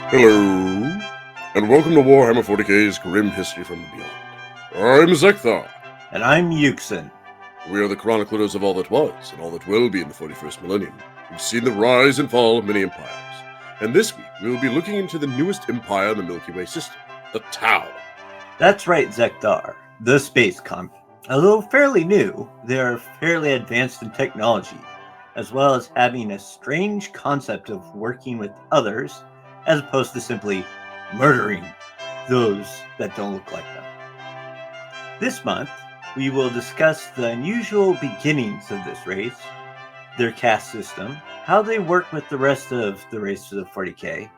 Hello, and welcome to Warhammer 40k's Grim History from the Beyond. I'm Zeckthar. And I'm Yuksen. We are the chroniclers of all that was and all that will be in the 41st millennium. We've seen the rise and fall of many empires, and this week we will be looking into the newest empire in the Milky Way system, the Tau. That's right, Zeckthar, the space comet. Although fairly new, they are fairly advanced in technology, as well as having a strange concept of working with others, as opposed to simply murdering those that don't look like them. This month, we will discuss the unusual beginnings of this race, their caste system, how they work with the rest of the races of 40k,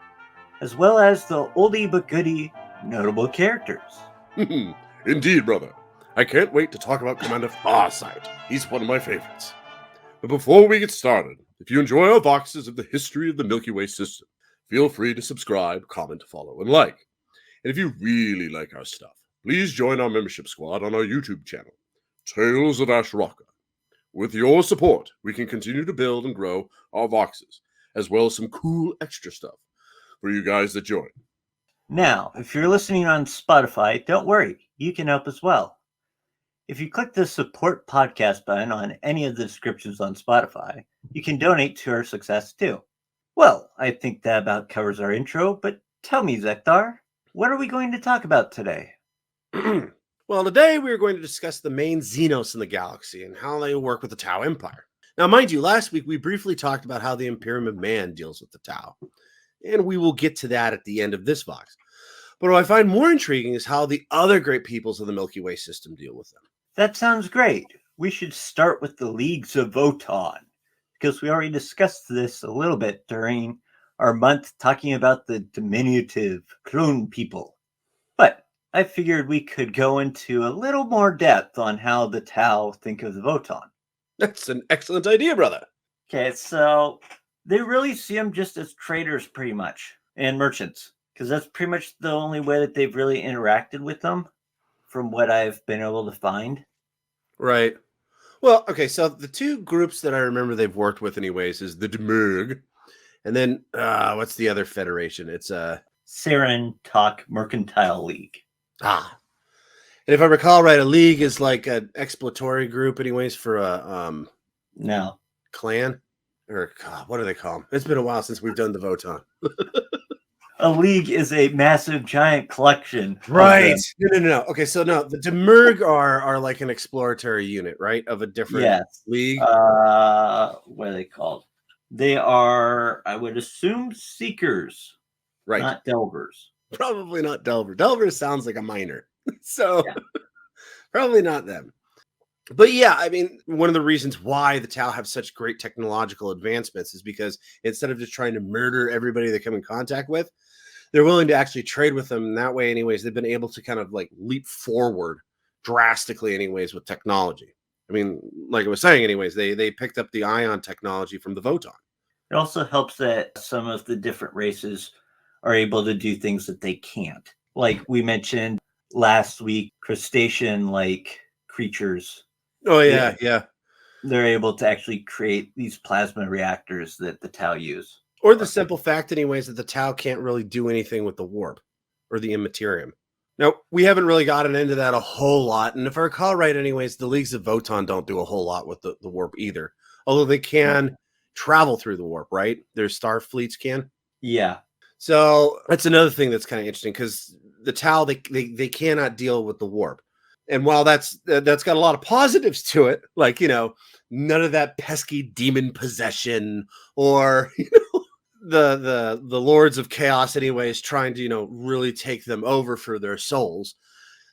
as well as the oldie but goodie notable characters. Indeed, brother. I can't wait to talk about Commander Farsight. He's one of my favorites. But before we get started, if you enjoy our voxes of the history of the Milky Way system, feel free to subscribe, comment, follow, and like. And if you really like our stuff, please join our membership squad on our YouTube channel, Tales of Ashraka. With your support, we can continue to build and grow our voxes, as well as some cool extra stuff for you guys that join. Now, if you're listening on Spotify, don't worry, you can help as well. If you click the support podcast button on any of the descriptions on Spotify, you can donate to our success too. Well, I think that about covers our intro, but tell me, Zeckthar, what are we going to talk about today? Well, today we are going to discuss the main xenos in the galaxy and how they work with the Tau Empire. Now, mind you, last week we briefly talked about how the Imperium of Man deals with the Tau, and we will get to that at the end of this vox. But what I find more intriguing is how the other great peoples of the Milky Way system deal with them. That sounds great. We should start with the Leagues of Votann, because we already discussed this a little bit during our month talking about the diminutive clone people. But I figured we could go into a little more depth on how the Tau think of the Votann. That's an excellent idea, brother. Okay, so they really see them just as traders pretty much, and merchants, because that's pretty much the only way that they've really interacted with them from what I've been able to find. Right. Well, okay, so the two groups that I remember they've worked with anyways is the Demurg, and then, what's the other federation? It's Saren Talk Mercantile League. And if I recall right, a league is like an exploratory group anyways for a No. clan, or God, what do they call them? It's been a while since we've done the Votann. A league is a massive, giant collection. Right. No. Okay, so no, the Demurg are like an exploratory unit, right? Of a different league. What are they called? They are, I would assume, seekers. Right. Not delvers. Probably not delver. Delver sounds like a miner. So Yeah. Probably not them. But yeah, I mean, one of the reasons why the Tau have such great technological advancements is because instead of just trying to murder everybody they come in contact with, they're willing to actually trade with them. And that way, anyways, they've been able to kind of like leap forward drastically, anyways, with technology. I mean, like I was saying, anyways, they picked up the ion technology from the Votann. It also helps that some of the different races are able to do things that they can't. Like we mentioned last week, crustacean-like creatures. Oh, yeah. They're able to actually create these plasma reactors that the Tau use. Or the simple fact, anyways, that the Tau can't really do anything with the warp or the immaterium. Now, we haven't really gotten into that a whole lot. And if I recall right, anyways, the Leagues of Votann don't do a whole lot with the warp either. Although they can travel through the warp, right? Their star fleets can. Yeah. So that's another thing that's kind of interesting because the Tau, they cannot deal with the warp. And while that's got a lot of positives to it, like, none of that pesky demon possession or, the Lords of Chaos anyways, trying to, really take them over for their souls.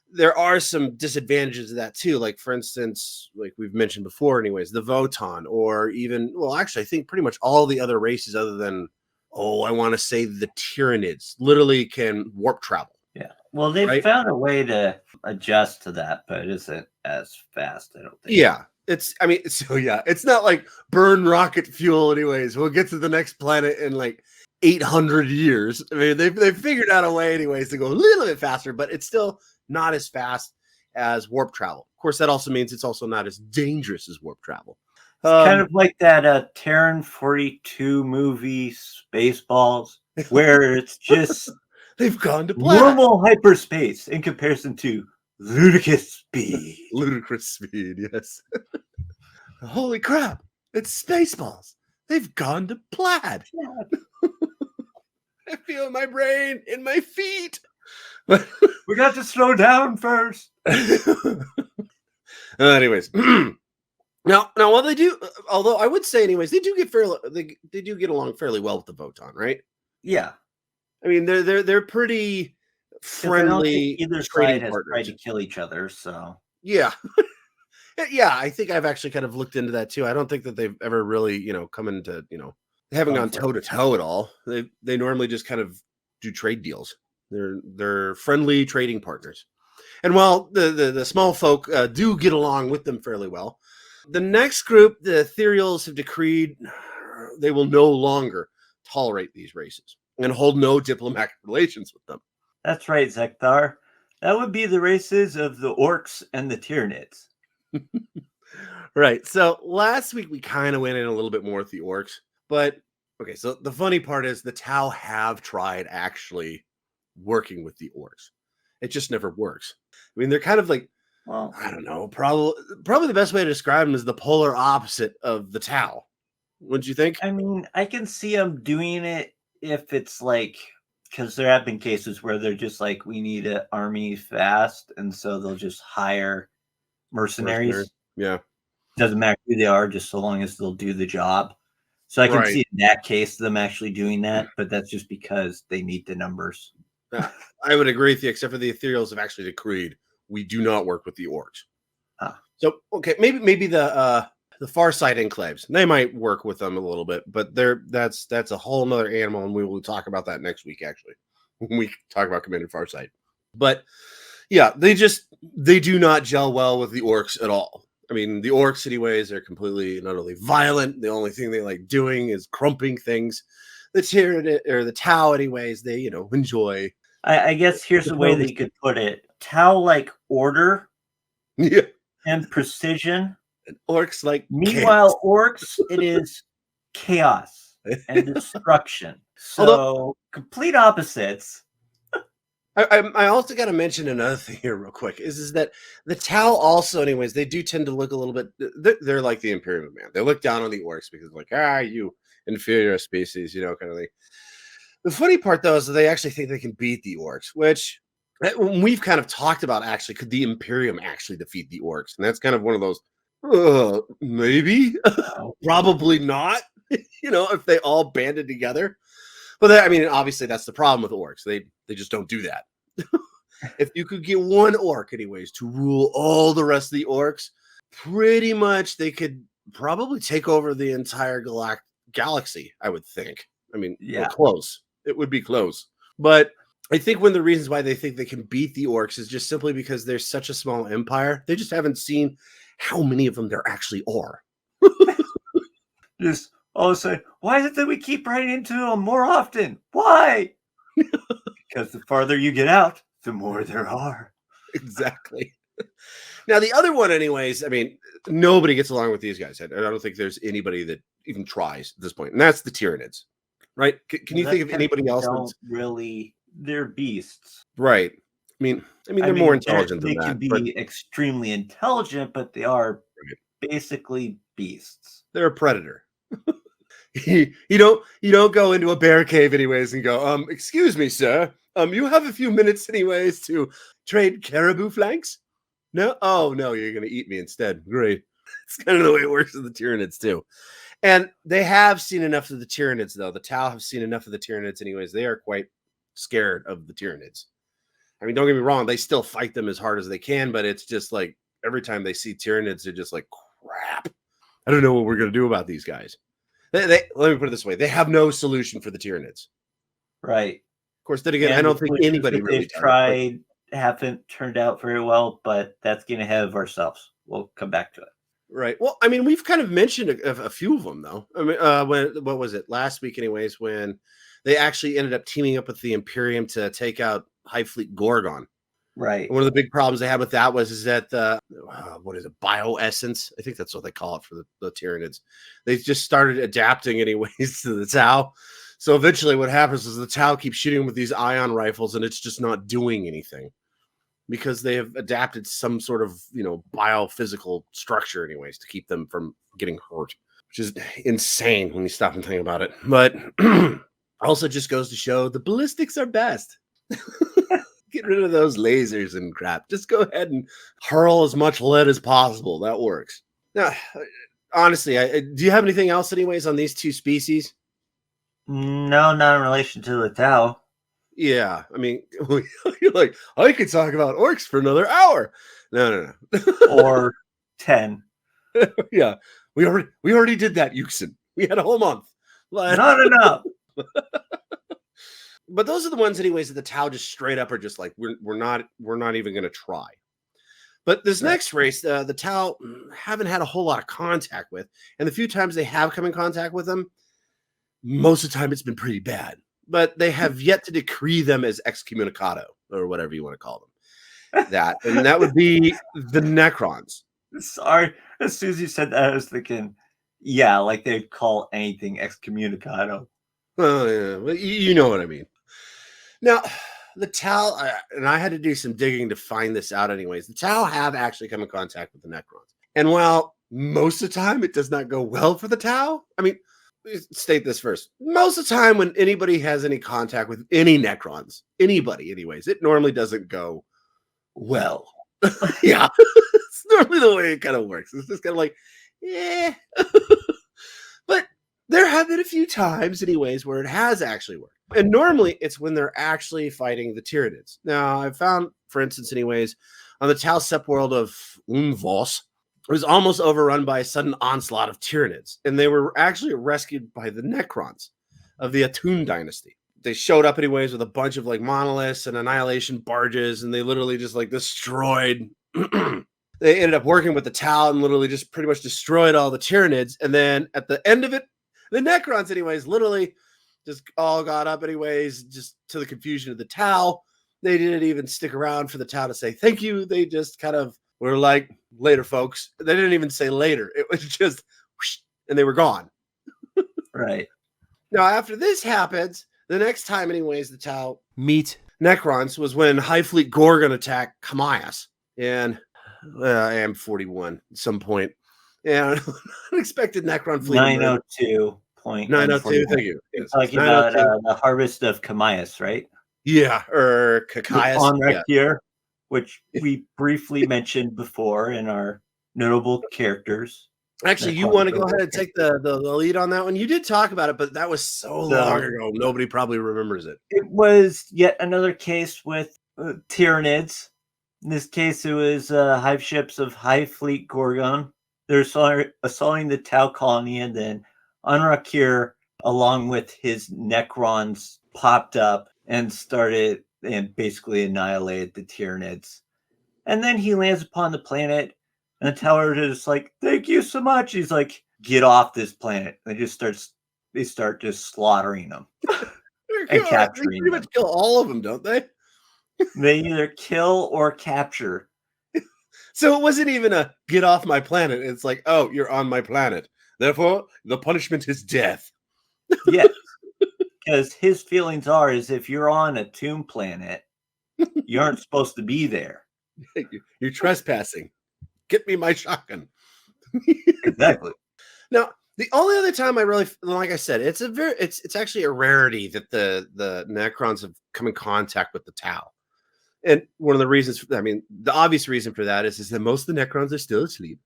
There are some disadvantages of that too. Like, for instance, like we've mentioned before anyways, the Votann, or even, well, actually, I think pretty much all the other races other than, I want to say the Tyrannids literally can warp travel. Yeah. Well, they've found a way to adjust to that, but it isn't as fast, I don't think. Yeah. It's not like burn rocket fuel anyways. We'll get to the next planet in like 800 years. I mean, they've figured out a way anyways to go a little bit faster, but it's still not as fast as warp travel. Of course, that also means it's also not as dangerous as warp travel. kind of like that Terran 42 movie Spaceballs, where it's just they've gone to black. normal hyperspace in comparison to ludicrous speed. Ludicrous speed, yes. Holy crap! It's Spaceballs. They've gone to plaid. I feel my brain in my feet. We got to slow down first. Anyways, now while they do, although I would say, anyways, they do get along fairly well with the Votann, right? Yeah, I mean, they're pretty friendly. Either trading side has partners. tried to kill each other, so Yeah. Yeah, I think I've actually kind of looked into that too. I don't think that they've ever really, come into, they haven't gone toe to toe at all. They normally just kind of do trade deals. They're friendly trading partners. And while the small folk do get along with them fairly well, the next group, the Ethereals, have decreed they will no longer tolerate these races and hold no diplomatic relations with them. that's right, Zeckthar. That would be the races of the Orks and the Tyrannids. Right. So last week we kind of went in a little bit more with the Orks, but okay. So the funny part is the Tau have tried actually working with the Orks. It just never works. I mean, they're kind of like, Well, I don't know, probably the best way to describe them is the polar opposite of the Tau. Wouldn't you think? I mean, I can see them doing it if it's like, because there have been cases where they're just like, we need an army fast, and so they'll just hire mercenaries. Yeah. Doesn't matter who they are, just so long as they'll do the job. So I can Right. see in that case them actually doing that, but that's just because they need the numbers. I would agree with you, except for the Ethereals have actually decreed we do not work with the Orks. Ah. So okay, maybe the far side enclaves, they might work with them a little bit, but that's a whole nother animal, and we will talk about that next week actually when we talk about Commander Farsight. But yeah, they do not gel well with the Orks at all. I mean, the Orks anyways are completely and utterly violent. The only thing they like doing is crumping things. The Tyranid or the Tau anyways, they enjoy. I guess here's the way that you could put it. Tau like order Yeah. and precision. And Orks like Meanwhile, Orks, it is chaos and destruction. So complete opposites. I also got to mention another thing here real quick is that the Tau also anyways, they do tend to look a little bit, they're like the Imperium man. They look down on the Orks because like, you inferior species, kind of thing. The funny part though is that they actually think they can beat the Orks, which we've kind of talked about actually, could the Imperium actually defeat the Orks? And that's kind of one of those, maybe, probably not, if they all banded together. But I mean, obviously that's the problem with Orks. They just don't do that. If you could get one Ork anyways to rule all the rest of the Orks, pretty much they could probably take over the entire galaxy, I would think. I mean, Yeah. close. It would be close. But I think one of the reasons why they think they can beat the Orks is just simply because they're such a small empire. They just haven't seen how many of them there actually are. Just all of a sudden, why is it that we keep running into them more often? Why? Because the farther you get out, the more there are. Exactly. Now, the other one, anyways, I mean, nobody gets along with these guys. I don't think there's anybody that even tries at this point, and that's the Tyrannids, right? Can you think of anybody else? They're beasts. Right. I mean, they're more intelligent than that. They can be extremely intelligent, but they are basically beasts. They're a predator. You don't go into a bear cave anyways and go, excuse me, sir. You have a few minutes anyways to trade caribou flanks? No? Oh, no, you're going to eat me instead. Great. It's kind of the way it works with the Tyrannids, too. And they have seen enough of the Tyrannids, though. The Tau have seen enough of the Tyrannids anyways. They are quite scared of the Tyrannids. I mean, don't get me wrong. They still fight them as hard as they can, but it's just like every time they see Tyrannids, they're just like, crap. I don't know what we're going to do about these guys. Let me put it this way. They have no solution for the Tyrannids. Right. Of course, then again, I don't think anybody really tried haven't turned out very well, but that's getting ahead of ourselves. We'll come back to it. Right. Well, I mean, we've kind of mentioned a few of them, though. I mean, what was it? Last week, anyways, when they actually ended up teaming up with the Imperium to take out High Fleet Gorgon. Right. One of the big problems they had with that is that the what is it, bioessence? I think that's what they call it for the Tyrannids. They just started adapting anyways to the Tau. So eventually, what happens is the Tau keeps shooting with these ion rifles, and it's just not doing anything because they have adapted some sort of biophysical structure, anyways, to keep them from getting hurt, which is insane when you stop and think about it. But also just goes to show the ballistics are best. Get rid of those lasers and crap. Just go ahead and hurl as much lead as possible. That works. Now, honestly, do you have anything else, anyways, on these two species? No, not in relation to the Tau. Yeah, I mean, you're like, I could talk about orcs for another hour. No. Or 10. Yeah, we already did that, Yuksen. We had a whole month. Not enough. But those are the ones, anyways, that the Tau just straight up are just like, we're not even going to try. But this next race, the Tau haven't had a whole lot of contact with, and the few times they have come in contact with them, most of the time it's been pretty bad. But they have yet to decree them as excommunicado, or whatever you want to call them. And that would be the Necrons. Sorry, as soon as you said that, I was thinking, yeah, like they'd call anything excommunicado. Oh, yeah, well, you know what I mean. Now, the Tau, and I had to do some digging to find this out anyways, the Tau have actually come in contact with the Necrons. And while most of the time it does not go well for the Tau, I mean, state this first. Most of the time when anybody has any contact with any Necrons, anybody anyways, it normally doesn't go well. Yeah. It's normally the way it kind of works. It's just kind of like, yeah. But there have been a few times anyways where it has actually worked. And normally it's when they're actually fighting the Tyrannids. Now, I've found, for instance, anyways, on the Tau Sep world of Unvos, it was almost overrun by a sudden onslaught of Tyrannids, and they were actually rescued by the Necrons of the Atun dynasty. They showed up anyways with a bunch of like monoliths and annihilation barges, and they literally just like destroyed. They ended up working with the Tau and literally just pretty much destroyed all the Tyrannids. And then at the end of it, the Necrons, anyways, literally just all got up anyways, just to the confusion of the Tau. They didn't even stick around for the Tau to say thank you. They just kind of were like, later, folks. They didn't even say later. It was just, whoosh, and they were gone. Right. Now, after this happens, the next time, anyways, the Tau meet Necrons was when High Fleet Gorgon attacked Kamias. And I am 41 at some point. And unexpected Necron fleet. 902. 902, thank you. Yes, talking about the harvest of Kamias, right? Yeah, or Kakaias. On here, which we briefly mentioned before in our notable characters. Actually, you want to go ahead and take the lead on that one? You did talk about it, but that was so long ago. Nobody probably remembers it. It was yet another case with Tyrannids. In this case, it was hive ships of High Fleet Gorgon. They're assaulting the Tau colony, and then Anrakir, along with his Necrons, popped up and started and basically annihilated the Tyrannids. And then he lands upon the planet, and the Tau are just like, "Thank you so much." He's like, "Get off this planet." They start just slaughtering them and capturing They pretty much kill all of them, don't they? They either kill or capture. So it wasn't even a get off my planet. It's like, oh, you're on my planet. Therefore, the punishment is death. Yes. Because his feelings is if you're on a tomb planet, you aren't supposed to be there. You're trespassing. Get me my shotgun. Exactly. Now, the only other time I really, like I said, it's actually a rarity that the Necrons have come in contact with the Tau. And one of the reasons, the obvious reason for that is that most of the Necrons are still asleep,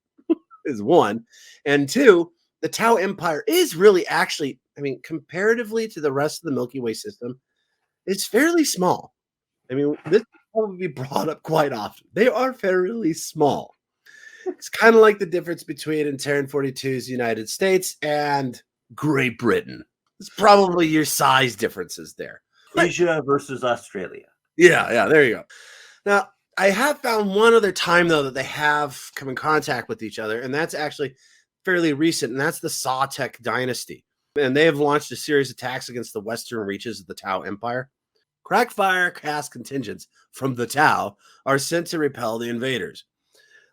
is one. And two, the Tau Empire is really actually, comparatively to the rest of the Milky Way system, it's fairly small. This will probably be brought up quite often. They are fairly small. It's kind of like the difference between Terran 42's United States and Great Britain. It's probably your size differences there. Asia versus Australia. Yeah, there you go. Now, I have found one other time, though, that they have come in contact with each other, and that's actually fairly recent, and that's the Sawtek dynasty. And they have launched a series of attacks against the western reaches of the Tau Empire. Crackfire cast contingents from the Tau are sent to repel the invaders.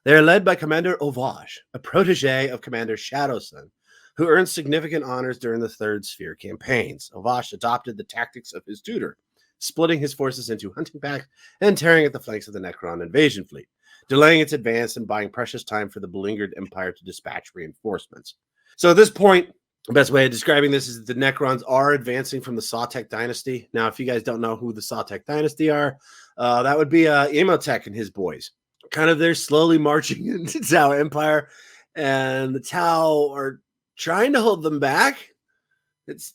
They are led by Commander Ovage, a protege of Commander Shadowsun, who earned significant honors during the Third Sphere campaigns. Ovage adopted the tactics of his tutor, splitting his forces into hunting packs and tearing at the flanks of the Necron invasion fleet, delaying its advance and buying precious time for the beleaguered Empire to dispatch reinforcements. So at this point, the best way of describing this is that the Necrons are advancing from the Sautek dynasty. Now, if you guys don't know who the Sautek dynasty are, that would be Emotech and his boys. Kind of they're slowly marching into Tau Empire, and the Tau are trying to hold them back. It's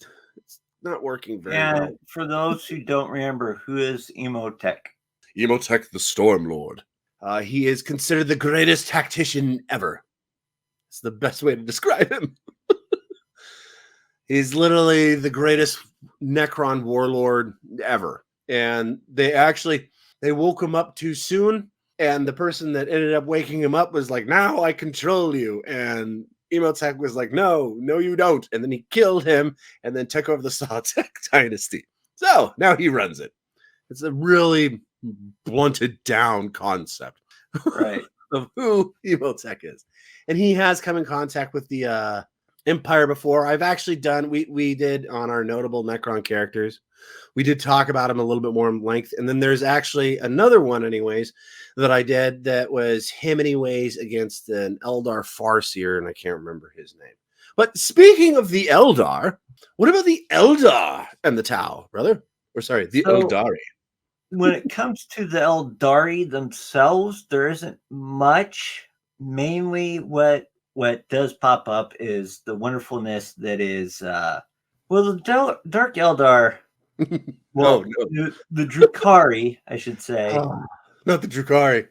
not working very well. And for those who don't remember, who is Emotech? Emotech the Stormlord. He is considered the greatest tactician ever. It's the best way to describe him. He's literally the greatest Necron warlord ever. And they woke him up too soon. And the person that ended up waking him up was like, now I control you. And Emotech was like, no, you don't. And then he killed him and then took over the Sautek dynasty. So now he runs it. It's a really blunted down concept, Right. of who Emotech is. And he has come in contact with the Empire before. I've actually done, we did on our notable Necron characters, we did talk about him a little bit more in length. And then there's actually another one anyways that I did that was him anyways against an Eldar Farseer, and I can't remember his name. But speaking of the Eldar, what about the Eldar and the Tau, brother? Or sorry, the Aeldari. When it comes to the Aeldari themselves, there isn't much. Mainly what does pop up is the wonderfulness that is the Dark Eldar. Well, no. The Drukari, I should say. Not the Drukari.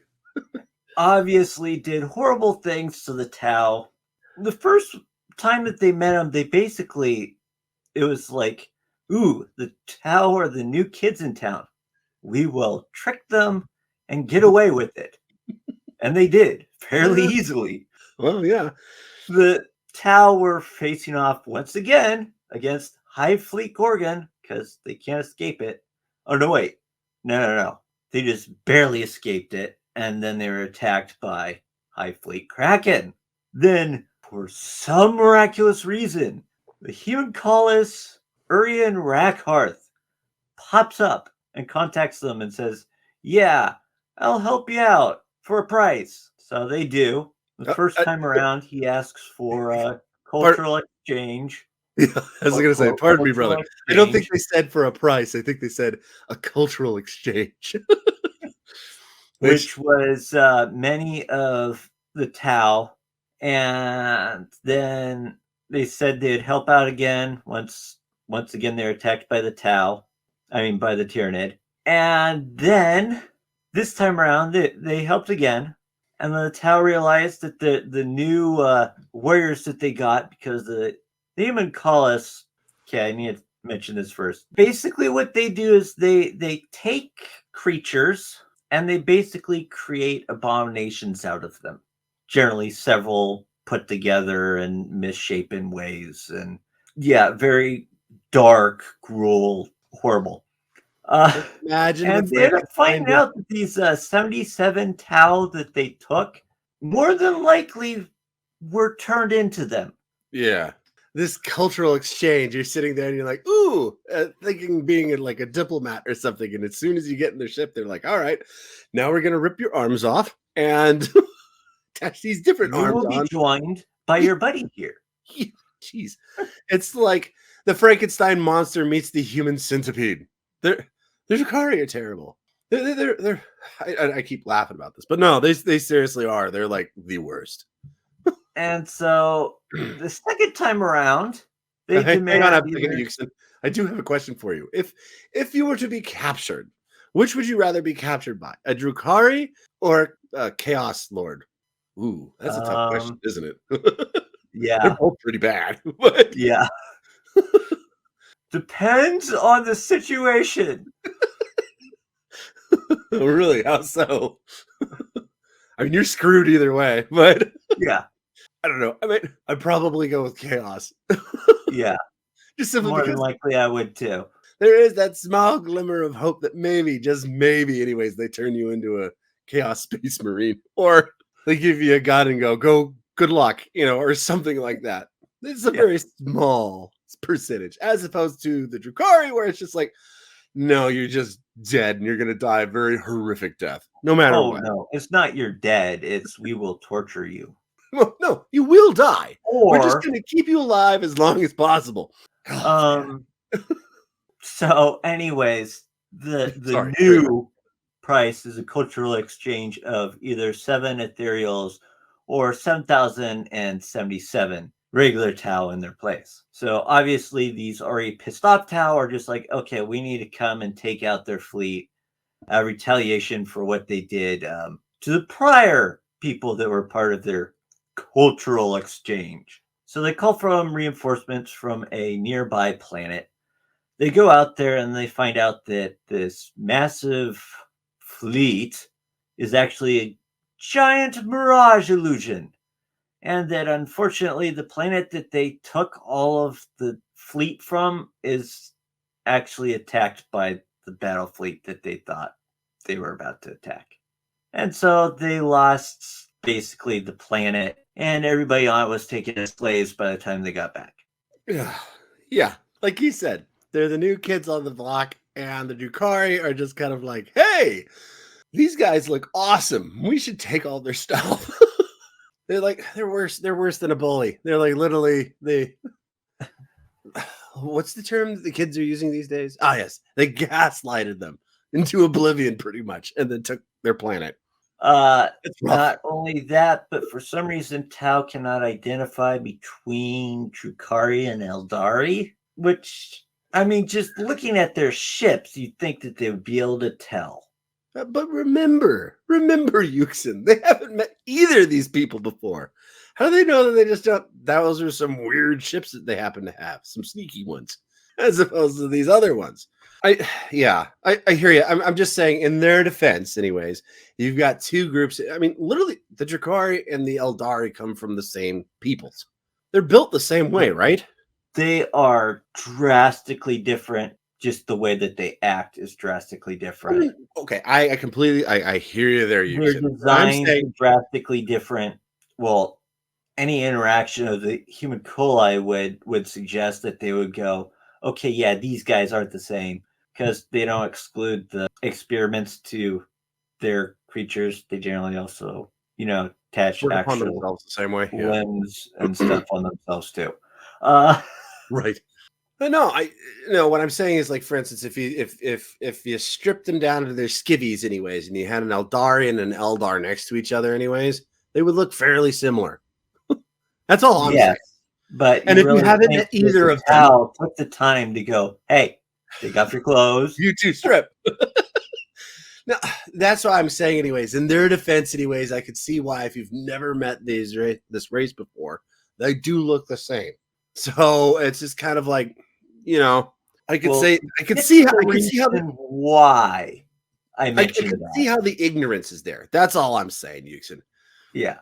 Obviously did horrible things to the Tau. The first time that they met him, it was like, ooh, the Tau are the new kids in town. We will trick them and get away with it. And they did fairly easily. Well, yeah. The Tau were facing off once again against Hive Fleet Gorgon because they can't escape it. Oh, no, wait. No. They just barely escaped it. And then they were attacked by Hive Fleet Kraken. Then, for some miraculous reason, the human colossus Urian Rackhearth pops up and contacts them and says, yeah, I'll help you out for a price. So they do. The first time around, he asks for a cultural exchange. Yeah, I was going to say, pardon me, brother. I don't think they said for a price. I think they said a cultural exchange. Which was many of the Tau. And then they said they'd help out again once again they're attacked by the Tau. I mean, by the Tyrannid. And then, this time around, they helped again. And the Tau realized that the new warriors that they got, because the human colossus, okay, I need to mention this first. Basically, what they do is they take creatures and they basically create abominations out of them. Generally, several put together in misshapen ways. And yeah, very dark, cruel, horrible. Imagine and they ended up finding out that these 77 Tau that they took more than likely were turned into them. Yeah. This cultural exchange, you're sitting there and you're like, ooh, thinking being like a diplomat or something. And as soon as you get in their ship, they're like, all right, now we're going to rip your arms off and attach these different arms on. You will be joined by your buddy here. Jeez. It's like the Frankenstein monster meets the human centipede. The Drukari are terrible. I keep laughing about this, but no, they seriously are. They're like the worst. And so the second time around, they hang on a either... Yuksen. I do have a question for you. If you were to be captured, which would you rather be captured by? A Drukari or a Chaos Lord? Ooh, that's a tough question, isn't it? Yeah. They're both pretty bad. But... Yeah. Depends on the situation. Oh, really? How so? I mean, you're screwed either way, but yeah. I don't know. I mean, I'd probably go with Chaos. Yeah. Just simply more because than likely I would too. there is that small glimmer of hope that maybe, just maybe, anyways, they turn you into a Chaos Space Marine, or they give you a gun and go, good luck, or something like that. It's a very small percentage, as opposed to the Drukari, where it's just like, no, you're just dead and you're going to die a very horrific death, no matter what. No, it's not you're dead. It's we will torture you. Well, no, you will die. Or we're just going to keep you alive as long as possible. So, anyways, the Sorry, new price is a cultural exchange of either 7 ethereals or 7,077 regular Tau in their place. So obviously these already pissed off Tau are just like, okay, we need to come and take out their fleet, retaliation for what they did to the prior people that were part of their cultural exchange. So they call for reinforcements from a nearby planet. They go out there and they find out that this massive fleet is actually a giant mirage illusion. And that unfortunately the planet that they took all of the fleet from is actually attacked by the battle fleet that they thought they were about to attack. And so they lost basically the planet, and everybody on it was taken as slaves by the time they got back. Yeah, like he said, they're the new kids on the block, and the Drukari are just kind of like, hey, these guys look awesome. We should take all their stuff. They're worse than a bully. They're like literally what's the term that the kids are using these days? Ah, yes. They gaslighted them into oblivion pretty much and then took their planet. Not only that, but for some reason Tau cannot identify between Drukari and Aeldari, which, I mean, just looking at their ships, you'd think that they would be able to tell. But remember, Yuksen, they haven't met either of these people before. How do they know that they just don't? Those are some weird ships that they happen to have, some sneaky ones, as opposed to these other ones. I hear you. I'm just saying, in their defense, anyways, you've got two groups. I mean, literally, the Drukari and the Aeldari come from the same peoples. They're built the same way, right? They are drastically different. Just the way that they act is drastically different. I mean, okay, I completely I hear you there. Their design is drastically different. Well, any interaction of the human coli would suggest that they would go, okay, yeah, these guys aren't the same, because they don't exclude the experiments to their creatures. They generally also, attach actual themselves the same way, limbs and stuff on themselves too. Right. No, what I'm saying is, like, for instance, if you stripped them down to their skivvies anyways, and you had an Aeldari and an Eldar next to each other anyways, they would look fairly similar. That's all I'm saying. But if you haven't met either of them, took the time to go, hey, take off your clothes. You two strip. No, that's what I'm saying anyways. In their defense anyways, I could see why, if you've never met this race before, they do look the same. So it's just kind of like, I could see how why I mentioned I can see how the ignorance is there. That's all I'm saying, Yuksen. Yeah.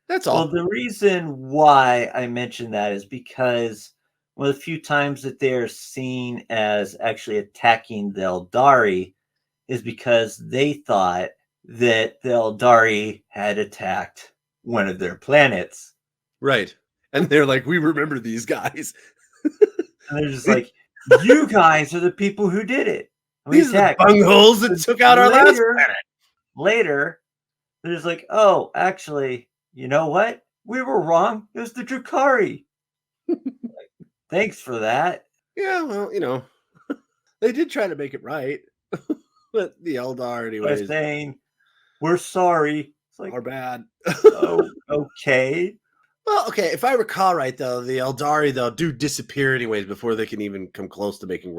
That's all. Well, the reason why I mentioned that is because one of the few times that they're seen as actually attacking the Aeldari is because they thought that the Aeldari had attacked one of their planets. Right. And they're like, we remember these guys. And they're just like, you guys are the people who did it. These are the bungholes that took out our last planet. Later, they're just like, oh, actually, you know what? We were wrong. It was the Drukari. Thanks for that. Yeah, well, they did try to make it right. But the Eldar, anyways. By saying, we're sorry. It's like, our bad. Oh, okay. Well, okay, if I recall right, though, the Aeldari, they'll do disappear anyways before they can even come close to making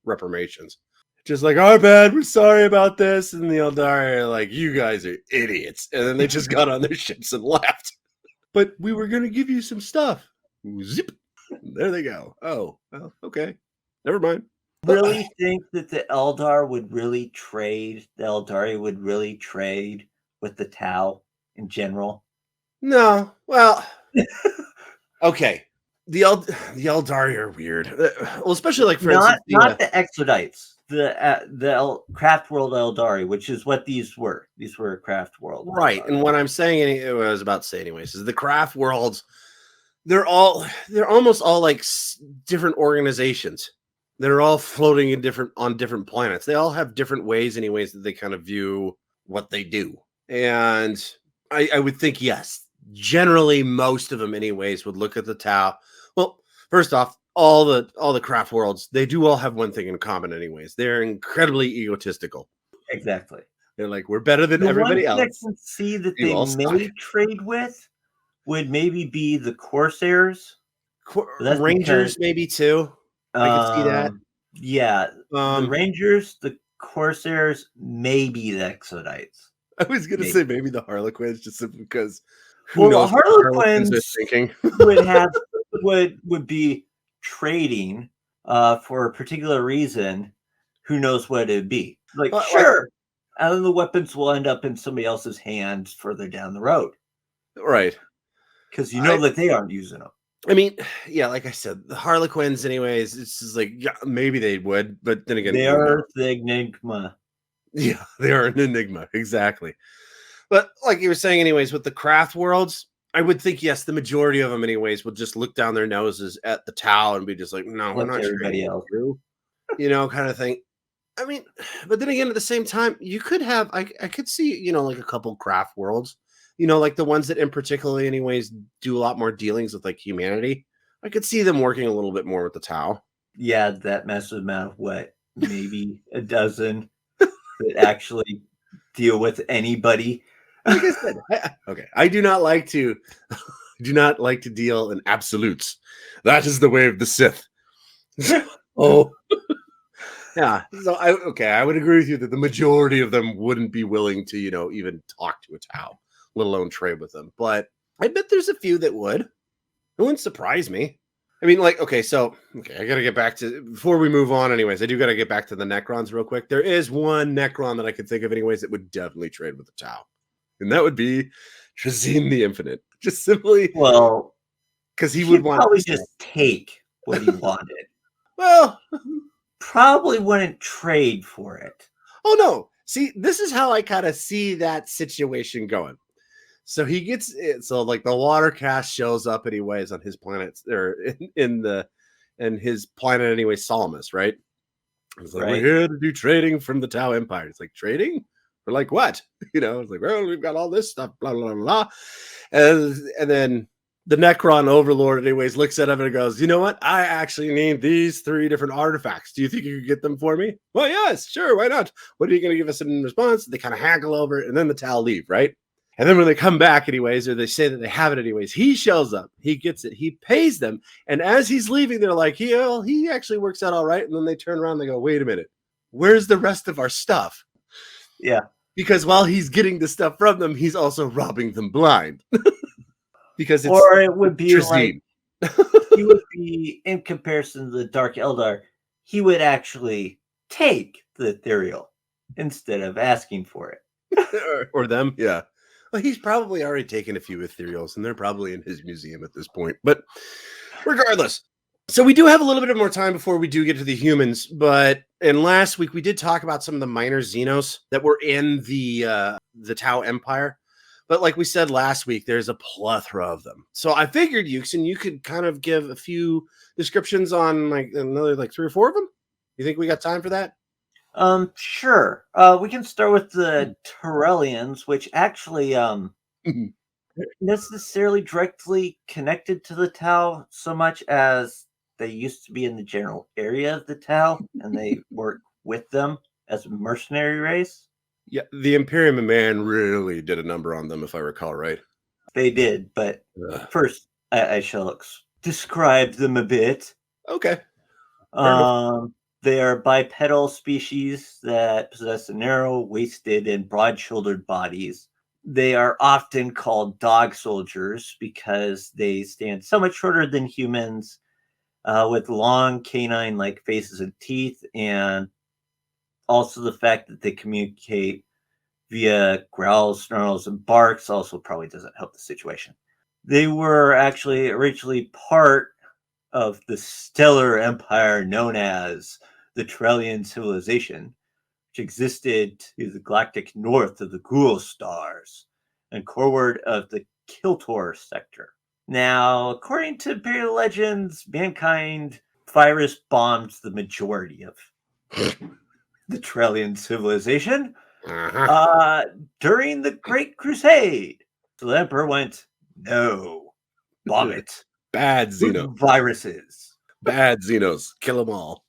reparations. Just like, our bad, we're sorry about this. And the Aeldari are like, you guys are idiots. And then they just got on their ships and left. But we were going to give you some stuff. Zip. There they go. Oh, well, okay. Never mind. Really think that the Aeldari would really trade with the Tau in general? No. Well, okay. the Aeldari are weird. Well, especially like for Not instance, the Exodites, the Craft World Aeldari, which is what these were. These were Craft World. right. Aeldari. And what I'm saying, what I was about to say, anyways, is the craft worlds. They're almost all like different organizations. They're all floating on different planets. They all have different ways, anyways, that they kind of view what they do. And I would think yes. Generally, most of them, anyways, would look at the Tau. Well, first off, all the craft worlds, they do all have one thing in common, anyways. They're incredibly egotistical. Exactly. They're like, we're better than everybody else. I can see that You they all may suck. trade with would maybe be the Corsairs. That's Rangers, because, maybe too. I could see that. Yeah, the Um, Rangers, the Corsairs, maybe the Exodites. I was gonna maybe. say maybe the Harlequins, just simply because who Well, knows the what the Harlequins are Harlequins thinking. would be trading for a particular reason. Who knows what it'd be? Like, Like- sure. And then the weapons will end up in somebody else's hands further down the road. Right. Because you know that they aren't using them. I mean, yeah, like I said, the Harlequins, anyways, it's just like, yeah, maybe they would, but then again, They are the Enigma. Yeah, they are an enigma, exactly. But like you were saying, anyways, with the craft worlds, I would think yes, the majority of them, anyways, would just look down their noses at the Tau and be just like, no, we're Like not everybody else. kind of thing. I mean, but then again, at the same time, you could have, I could see, like a couple craft worlds, like the ones that in particularly, anyways, do a lot more dealings with like humanity. I could see them working a little bit more with the Tau. Yeah, that massive amount of what? Maybe a dozen that actually deal with anybody. Like I said, I do not like to deal in absolutes. That is the way of the Sith. Oh, yeah. So I would agree with you that the majority of them wouldn't be willing to, even talk to a Tau, let alone trade with them. But I bet there's a few that would. It wouldn't surprise me. I mean, like, I gotta get back to before we move on. Anyways, I do gotta get back to the Necrons real quick. There is one Necron that I could think of, anyways, that would definitely trade with the Tau, and that would be Shazim the Infinite. Just simply, Well, because he would want probably just take what he wanted. Well, Probably wouldn't trade for it. oh no. See, this is how I kind of see that situation going. So he gets it. So like the water cast shows up anyways on his planet or in his planet anyway, Salamis, right? It's like, Right. we're here to do trading from the Tau Empire. It's like, trading? For like what? It's like, well, we've got all this stuff, blah, blah, blah, blah. And then the Necron overlord anyways looks at him and goes, you know what? I actually need these 3 different artifacts. Do you think you could get them for me? Well, yes, sure, why not? What are you going to give us in response? They kind of haggle over it, and then the Tau leave, right? And then when they come back anyways, or they say that they have it anyways, he shows up, he gets it, he pays them, and as he's leaving, they're like, he actually works out all right. And then they turn around and they go, wait a minute, where's the rest of our stuff? Yeah. Because while he's getting the stuff from them, he's also robbing them blind. Because it's or it would be Shazim. like he would be, in comparison to the Dark Eldar, he would actually take the ethereal instead of asking for it. or them, yeah. Well, he's probably already taken a few ethereals, and they're probably in his museum at this point. But regardless, so we do have a little bit of more time before we do get to the humans. But in last week, we did talk about some of the minor xenos that were in the Tau Empire. But like we said last week, there's a plethora of them. So I figured, Yuksen, you could kind of give a few descriptions on like another like 3 or 4 of them. You think we got time for that? Sure. We can start with the Tyrellians, which actually aren't necessarily directly connected to the Tau so much as they used to be in the general area of the Tau, and they work with them as a mercenary race. Yeah, the Imperium Man really did a number on them, if I recall right. They did, but first I shall describe them a bit. Okay. They are bipedal species that possess narrow, waisted, and broad-shouldered bodies. They are often called dog soldiers because they stand so much shorter than humans, with long canine-like faces and teeth, and also the fact that they communicate via growls, snarls, and barks also probably doesn't help the situation. They were actually originally part of the stellar empire known as the Trellian civilization, which existed to the galactic north of the Ghoul stars and coreward of the Kiltor sector. Now, according to Imperial legends, mankind virus bombed the majority of the Trellian civilization during the Great Crusade. So the Emperor went, no, bomb it. Bad xenos. Viruses. Bad xenos. Kill them all.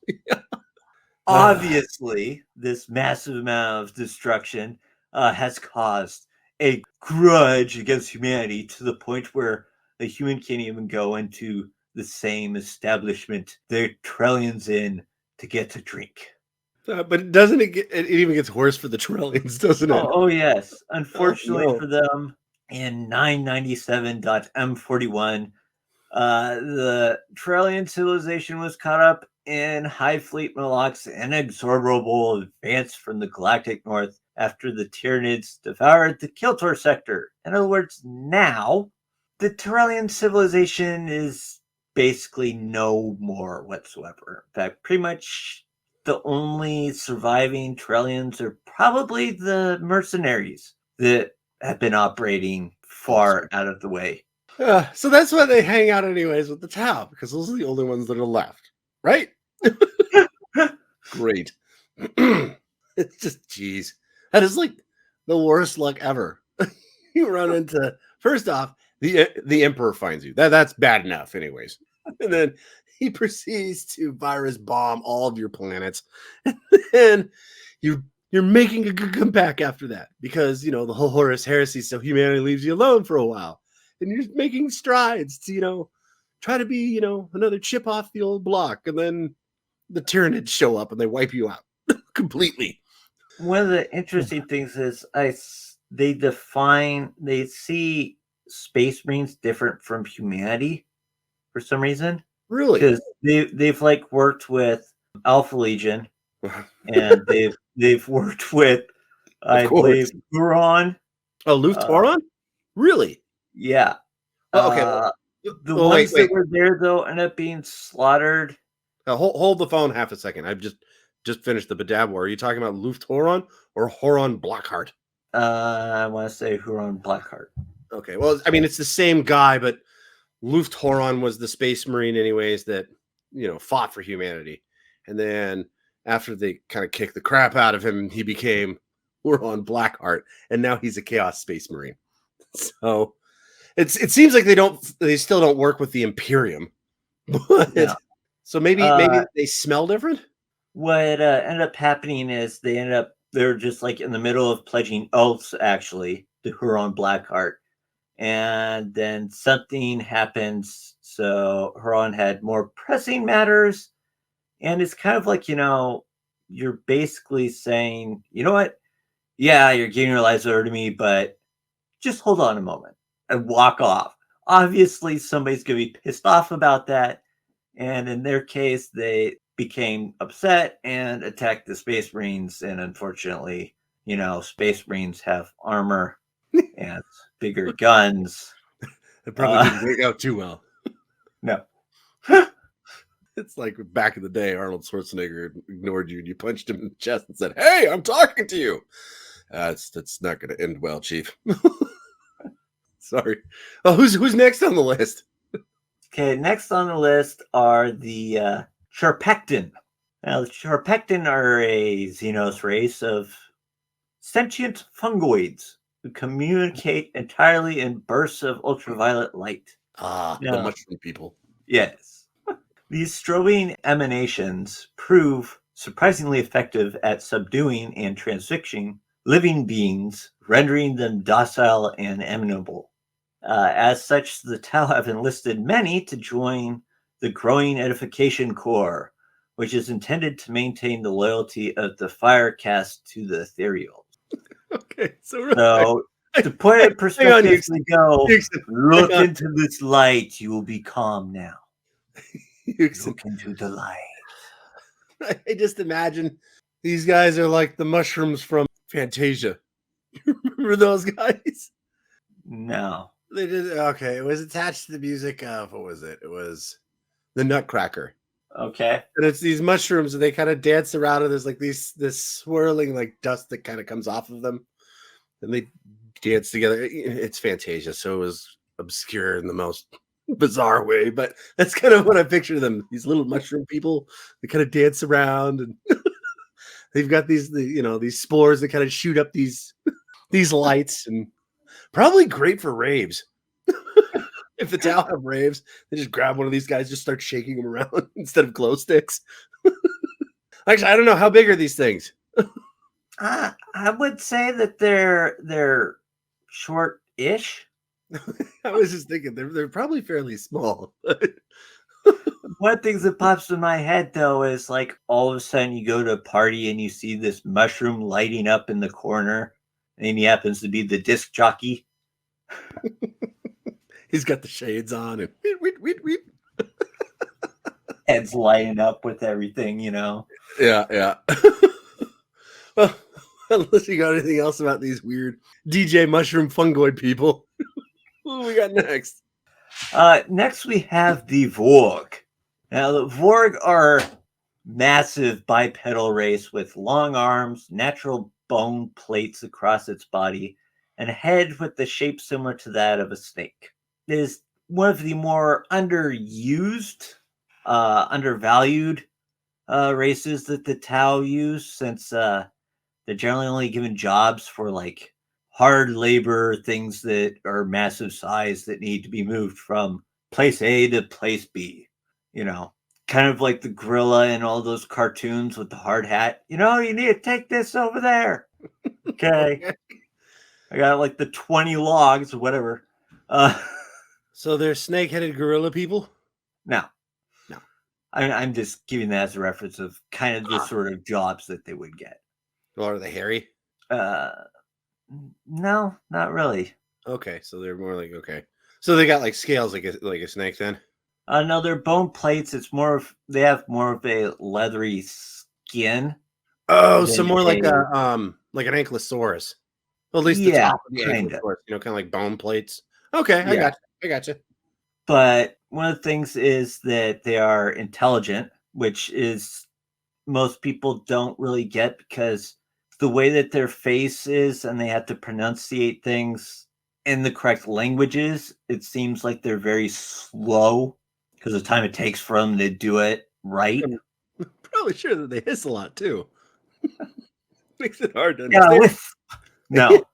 Obviously, this massive amount of destruction has caused a grudge against humanity to the point where a human can't even go into the same establishment they're Trellians in to get a drink. But doesn't it even gets worse for the Trillions, doesn't it? Oh yes. Unfortunately no. for them, in 997.m41, the Trellian civilization was caught up in High Fleet Malak's inexorable advance from the galactic north after the Tyrannids devoured the Kiltor sector. In other words, now the Trellian civilization is basically no more whatsoever. In fact, pretty much the only surviving Trellians are probably the mercenaries that have been operating far out of the way. So that's why they hang out anyways with the Tau, because those are the only ones that are left, right? Great. It's just, geez, that is like the worst luck ever. You run into, first off, the Emperor finds you. That's bad enough, anyways. And then he proceeds to virus bomb all of your planets, and then you're making a good comeback after that because the whole Horus Heresy. So humanity leaves you alone for a while. And you're making strides to, try to be, another chip off the old block. And then the Tyrannids show up and they wipe you out completely. One of the interesting things is they see Space Marines different from humanity for some reason. Really? Because they've like worked with Alpha Legion and they've worked with, I believe, Huron. Oh, Luftoron? Really? Yeah. Oh, okay. The ones that were there though end up being slaughtered. Hold the phone half a second. I've just finished the Badab War. Are you talking about Luftoron or Horon Blackheart? I want to say Huron Blackheart. Okay. Well, I mean, it's the same guy, but Luftoron was the Space Marine, anyways, that fought for humanity. And then after they kind of kicked the crap out of him, he became Huron Blackheart, and now he's a Chaos Space Marine. So it seems like they still don't work with the Imperium. But, yeah. So maybe they smell different. What ended up happening is they're just like in the middle of pledging oaths actually to Huron Blackheart, and then something happens. So Huron had more pressing matters, and it's kind of like you're basically saying, you know what? Yeah, you're giving your lives over to me, but just hold on a moment and walk off. Obviously, somebody's going to be pissed off about that. And in their case, they became upset and attacked the Space Marines. And unfortunately, Space Marines have armor and bigger guns. It probably didn't work out too well. No. It's like back in the day, Arnold Schwarzenegger ignored you and you punched him in the chest and said, "Hey, I'm talking to you." That's not going to end well, Chief. Sorry. Oh, who's next on the list? Okay, next on the list are the Sharpectin. Now, the Sharpectin are a xenos race of sentient fungoids who communicate entirely in bursts of ultraviolet light. The mushroom people. Yes. These strobing emanations prove surprisingly effective at subduing and transfixing living beings, rendering them docile and amenable. As such, the Tau have enlisted many to join the growing Edification Corps, which is intended to maintain the loyalty of the Fire Caste to the Ethereal. Okay, so to put it in perspective, look into this light, you will be calm now. Look into the light. I just imagine these guys are like the mushrooms from Fantasia. Remember those guys? No. They did. Okay, it was attached to the music of, what was it? It was the Nutcracker. Okay. And it's these mushrooms, and they kind of dance around, and there's like this swirling like dust that kind of comes off of them, and they dance together. It's Fantasia, so it was obscure in the most bizarre way, but that's kind of what I picture them. These little mushroom people, they kind of dance around, and they've got these spores that kind of shoot up these lights, and probably great for raves. If the Tau have raves, they just grab one of these guys, just start shaking them around instead of glow sticks. Actually, I don't know, how big are these things? I would say that they're short-ish. I was just thinking they're probably fairly small. One of the things that pops in my head though is like all of a sudden you go to a party and you see this mushroom lighting up in the corner, and he happens to be the disc jockey. He's got the shades on and weet. Head's lighting up with everything, you know. Yeah. Well, unless you got anything else about these weird DJ mushroom fungoid people. What do we got next? Next we have the Vorg. Now the Vorg are massive bipedal race with long arms, natural bone plates across its body, and a head with the shape similar to that of a snake. It is one of the more underused, undervalued races that the Tau use, since they're generally only given jobs for like hard labor, things that are massive size that need to be moved from place A to place B. You know, kind of like the gorilla in all those cartoons with the hard hat. You know, you need to take this over there. Okay. I got like the 20 logs or whatever. So they're snake-headed gorilla people? No. I'm just giving that as a reference of kind of the sort of jobs that they would get. Well, are they hairy? No, not really. Okay, so they're more like, okay. So they got like scales like a snake then? No, they're bone plates. It's more of, they have more of a leathery skin. Oh, so more like an ankylosaurus. Well, at least the top of the kind ankylosaurus, kind of like bone plates. Okay, I got you. But one of the things is that they are intelligent, which is most people don't really get because the way that their face is and they have to pronunciate things in the correct languages, it seems like they're very slow because of the time it takes for them to do it right. I'm probably sure that they hiss a lot too. Makes it hard to understand. No.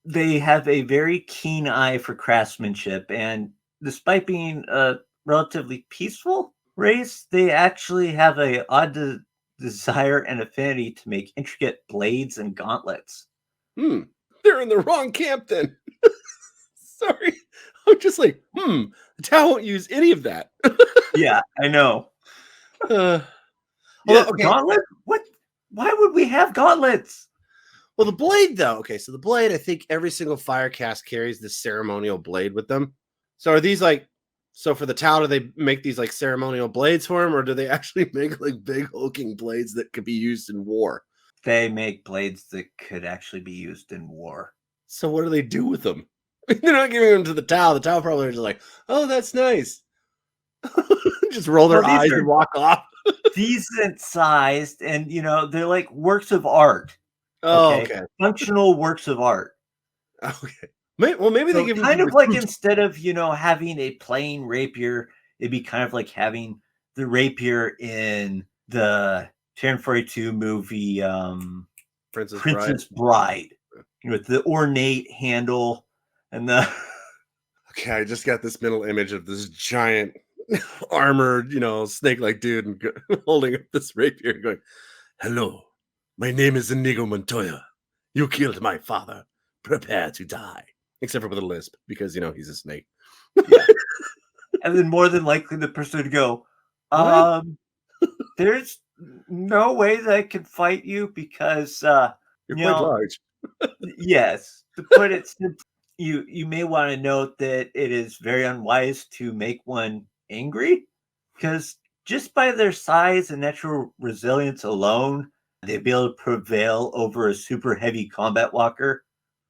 They have a very keen eye for craftsmanship, and despite being a relatively peaceful race, they actually have a odd desire and affinity to make intricate blades and gauntlets. They're in the wrong camp then. Sorry. I'm just like, the Tau won't use any of that. Yeah, I know. Okay. Gauntlet? What? Why would we have gauntlets? Well, the blade, though. Okay, so the blade, I think every single fire cast carries this ceremonial blade with them. So are these like, so for the Tau, do they make these like ceremonial blades for them, or do they actually make like big hulking blades that could be used in war? They make blades that could actually be used in war. So what do they do with them? They're not giving them to the Tau. The Tau probably are just like, oh, that's nice. Just roll their eyes and walk off. Decent sized, and you know, they're like works of art. Oh, okay. Functional works of art. Okay. Well, maybe they give kind of like instead of, you know, having a plain rapier, it'd be kind of like having the rapier in the 1042 movie Princess Bride with the ornate handle and the. Okay, I just got this mental image of this giant armored, snake-like dude and holding up this rapier and going, "Hello. My name is Inigo Montoya. You killed my father. Prepare to die." Except for with a lisp, because, he's a snake. Yeah. And then more than likely the person would go, there's no way that I can fight you because, you're quite large. Yes. To put it simply, you may want to note that it is very unwise to make one angry because just by their size and natural resilience alone, they'd be able to prevail over a super heavy combat walker.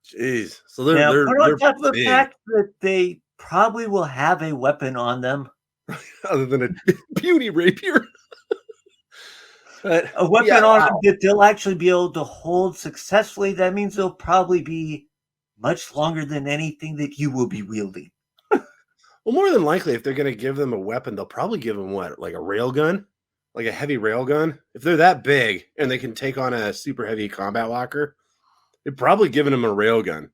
Jeez. So they're on top of the fact that they probably will have a weapon on them. other than a puny rapier. But A weapon yeah, on wow. them that they'll actually be able to hold successfully. That means they'll probably be much longer than anything that you will be wielding. Well, more than likely, if they're going to give them a weapon, they'll probably give them what, like a railgun, like a heavy railgun. If they're that big and they can take on a super heavy combat walker, they're probably giving them a railgun,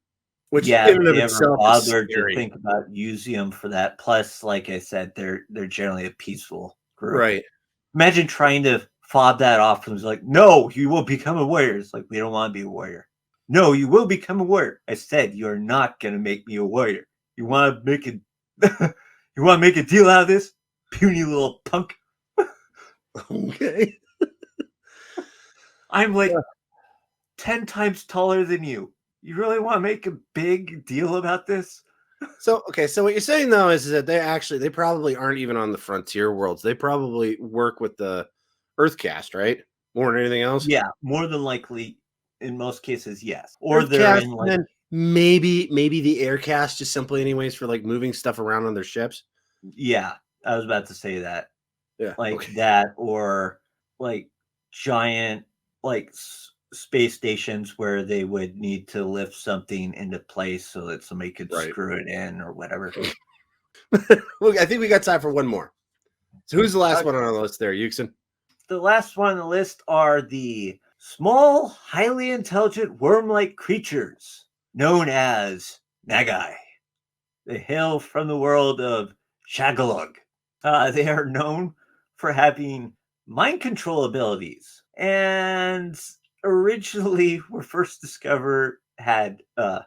which Yeah, in if and of they ever itself is bothered to scary. think about using them for that. Plus, like I said, they're generally a peaceful group. Right. Imagine trying to fob that off and was like, "No, you will become a warrior." It's like, we don't want to be a warrior. No, you will become a warrior. I said you're not gonna make me a warrior. You want to make it? You want to make a deal out of this, puny little punk? Okay. I'm like 10 times taller than you. You really want to make a big deal about this? So, okay. So what you're saying though is that they probably aren't even on the frontier worlds. They probably work with the Earthcast, right? More than anything else. Yeah, more than likely, in most cases, yes. Or they're Earthcast, in and like, then maybe the Aircast, just simply anyways for like moving stuff around on their ships. yeah, I was about to say that. Yeah. Like Okay. that, or like giant, like space stations where they would need to lift something into place so that somebody could Right. screw it in or whatever. Look, I think we got time for one more. So who's the last Okay. one on our list there, Yuksen? The last one on the list are the small, highly intelligent worm-like creatures known as Nagai. They hail from the world of Shagalug. They are known for having mind control abilities, and originally were first discovered, had a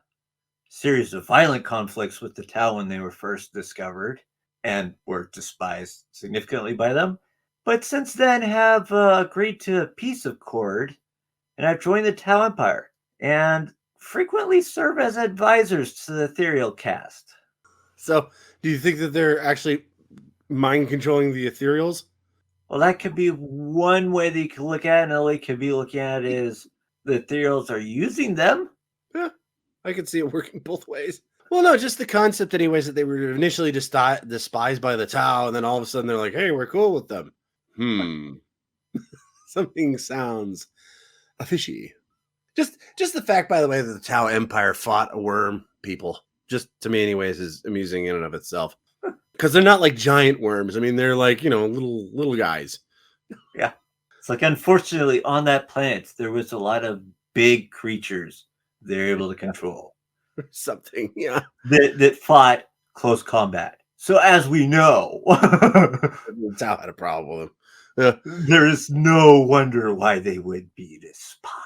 series of violent conflicts with the Tau when they were first discovered, and were despised significantly by them. But since then have agreed to peace accord, and have joined the Tau Empire, and frequently serve as advisors to the Ethereal Cast. So, do you think that they're actually mind controlling the ethereals? Well, that could be one way that you could look at it. Another way you could be looking at it is the Ethereals are using them. Yeah, I can see it working both ways. Well, no, just the concept, anyways, that they were initially despised by the Tau, and then all of a sudden they're like, "Hey, we're cool with them." Something sounds fishy. Just the fact, by the way, that the Tau Empire fought a worm people, just to me, anyways, is amusing in and of itself. Because they're not like giant worms. I mean, they're like, little guys. Yeah. It's like, unfortunately, on that planet, there was a lot of big creatures they're able to control. Something, yeah. That fought close combat. So as we know, The Tau had a problem with them. Yeah. there is no wonder why they would be despised.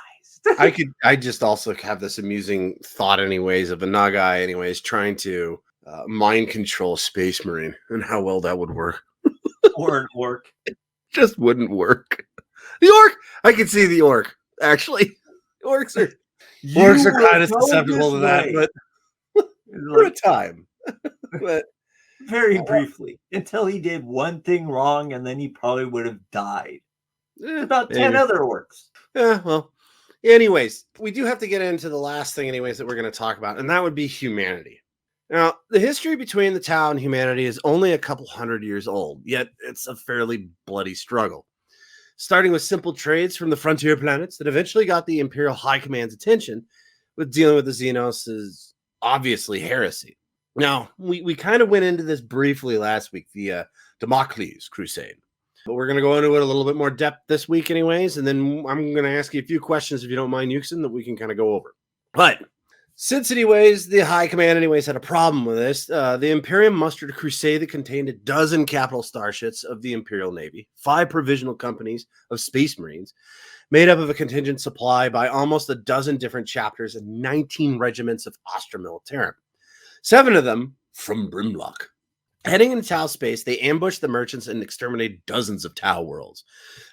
I just also have this amusing thought, anyways, of a Nagai, anyways, trying to mind control a space marine and how well that would work. Or an orc. It just wouldn't work. The orc, I can see the orc, actually. Orcs are kind of susceptible to that, but for a time. But very briefly, until he did one thing wrong, and then he probably would have died. About 10 other orcs. Yeah, well, anyways, we do have to get into the last thing, anyways, that we're going to talk about, and that would be humanity. Now, the history between the Tau and humanity is only a couple hundred years old, yet it's a fairly bloody struggle. Starting with simple trades from the frontier planets that eventually got the Imperial High Command's attention with dealing with the xenos is obviously heresy. Now, we kind of went into this briefly last week, the Damocles Crusade. But we're going to go into it a little bit more depth this week anyways, and then I'm going to ask you a few questions, if you don't mind, Yuksen, that we can kind of go over. But since, anyways, the High Command, anyways, had a problem with this, the Imperium mustered a crusade that contained a dozen capital starships of the Imperial Navy, 5 provisional companies of Space Marines, made up of a contingent supply by almost a dozen different chapters and 19 regiments of Astra Militarum, 7 of them from Brimlock. Heading into Tau space, they ambushed the merchants and exterminated dozens of Tau worlds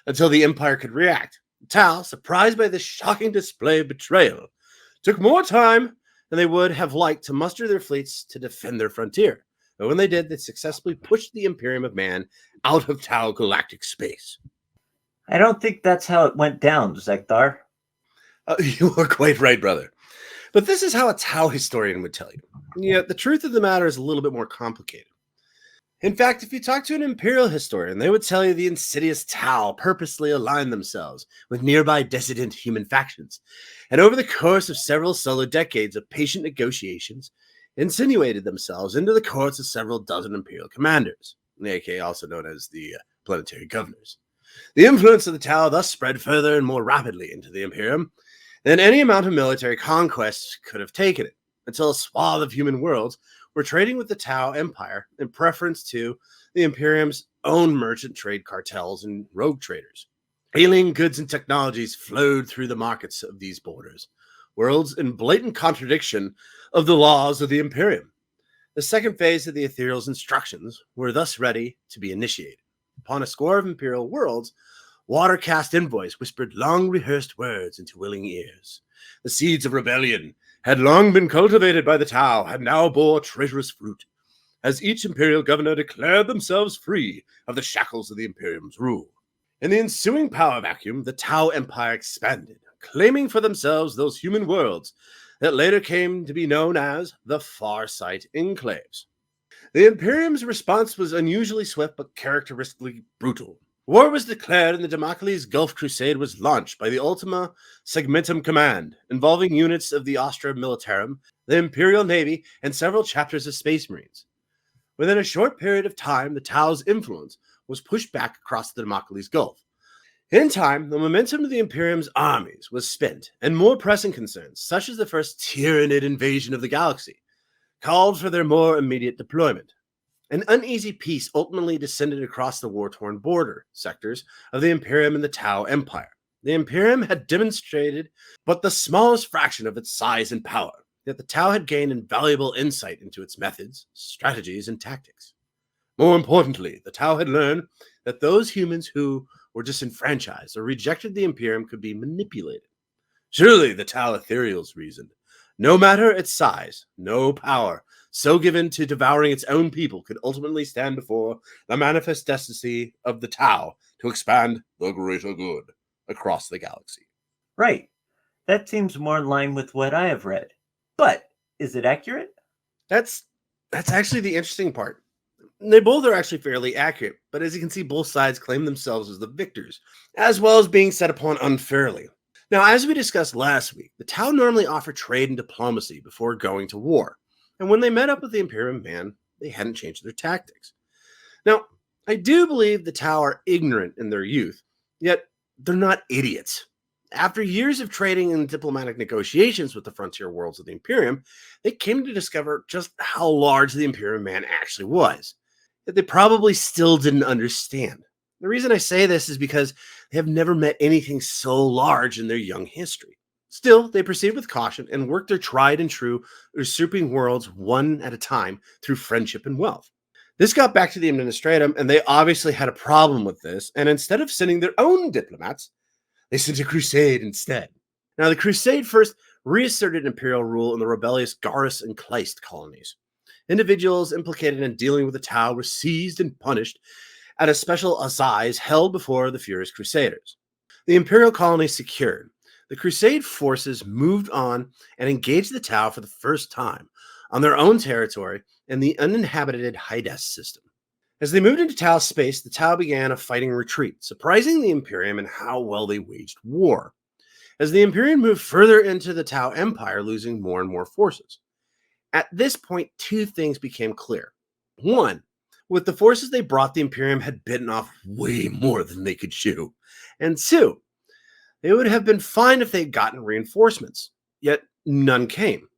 until the Empire could react. Tau, surprised by this shocking display of betrayal, took more time than they would have liked to muster their fleets to defend their frontier. But when they did, they successfully pushed the Imperium of Man out of Tau galactic space. I don't think that's how it went down, Zeckthar. You are quite right, brother. But this is how a Tau historian would tell you. Yeah, the truth of the matter is a little bit more complicated. In fact, if you talk to an Imperial historian, they would tell you the insidious Tau purposely aligned themselves with nearby dissident human factions, and over the course of several solo decades of patient negotiations, insinuated themselves into the courts of several dozen Imperial commanders, aka also known as the planetary governors. The influence of the Tau thus spread further and more rapidly into the Imperium than any amount of military conquest could have taken it, until a swath of human worlds were trading with the Tau Empire in preference to the Imperium's own merchant trade cartels and rogue traders. Alien goods and technologies flowed through the markets of these borders, worlds in blatant contradiction of the laws of the Imperium. The second phase of the Ethereal's instructions were thus ready to be initiated. Upon a score of Imperial worlds, water-cast envoys whispered long-rehearsed words into willing ears. The seeds of rebellion had long been cultivated by the Tau, and now bore traitorous fruit, as each Imperial governor declared themselves free of the shackles of the Imperium's rule. In the ensuing power vacuum, the Tau Empire expanded, claiming for themselves those human worlds that later came to be known as the Farsight Enclaves. The Imperium's response was unusually swift but characteristically brutal. War was declared and the Damocles Gulf Crusade was launched by the Ultima Segmentum Command, involving units of the Astra Militarum, the Imperial Navy, and several chapters of Space Marines. Within a short period of time, the Tau's influence was pushed back across the Damocles Gulf. In time, the momentum of the Imperium's armies was spent, and more pressing concerns, such as the first Tyrannid invasion of the galaxy, called for their more immediate deployment. An uneasy peace ultimately descended across the war-torn border sectors of the Imperium and the Tau Empire. The Imperium had demonstrated but the smallest fraction of its size and power, yet the Tau had gained invaluable insight into its methods, strategies, and tactics. More importantly, the Tau had learned that those humans who were disenfranchised or rejected the Imperium could be manipulated. Surely, the Tau Ethereals reasoned, no matter its size, no power so given to devouring its own people could ultimately stand before the manifest destiny of the Tau to expand the greater good across the galaxy. Right. That seems more in line with what I have read. But is it accurate? That's actually the interesting part. They both are actually fairly accurate, but as you can see, both sides claim themselves as the victors, as well as being set upon unfairly. Now, as we discussed last week, the Tau normally offer trade and diplomacy before going to war. And when they met up with the Imperium man, they hadn't changed their tactics. Now, I do believe the Tau are ignorant in their youth, yet they're not idiots. After years of trading and diplomatic negotiations with the frontier worlds of the Imperium, they came to discover just how large the Imperium man actually was. That they probably still didn't understand. The reason I say this is because they have never met anything so large in their young history. Still, they proceed with caution and work their tried and true usurping worlds one at a time through friendship and wealth. This got back to the Administratum, and they obviously had a problem with this, and instead of sending their own diplomats, they sent a crusade instead. Now, the crusade first reasserted imperial rule in the rebellious Garrus and Kleist colonies. Individuals implicated in dealing with the Tau were seized and punished at a special assize held before the furious crusaders. The imperial colonies secured, the Crusade forces moved on and engaged the Tau for the first time on their own territory in the uninhabited Hydas system. As they moved into Tau space, the Tau began a fighting retreat, surprising the Imperium in how well they waged war. As the Imperium moved further into the Tau Empire, losing more and more forces. At this point, two things became clear. One, with the forces they brought, the Imperium had bitten off way more than they could chew. And two, they would have been fine if they'd gotten reinforcements, yet none came.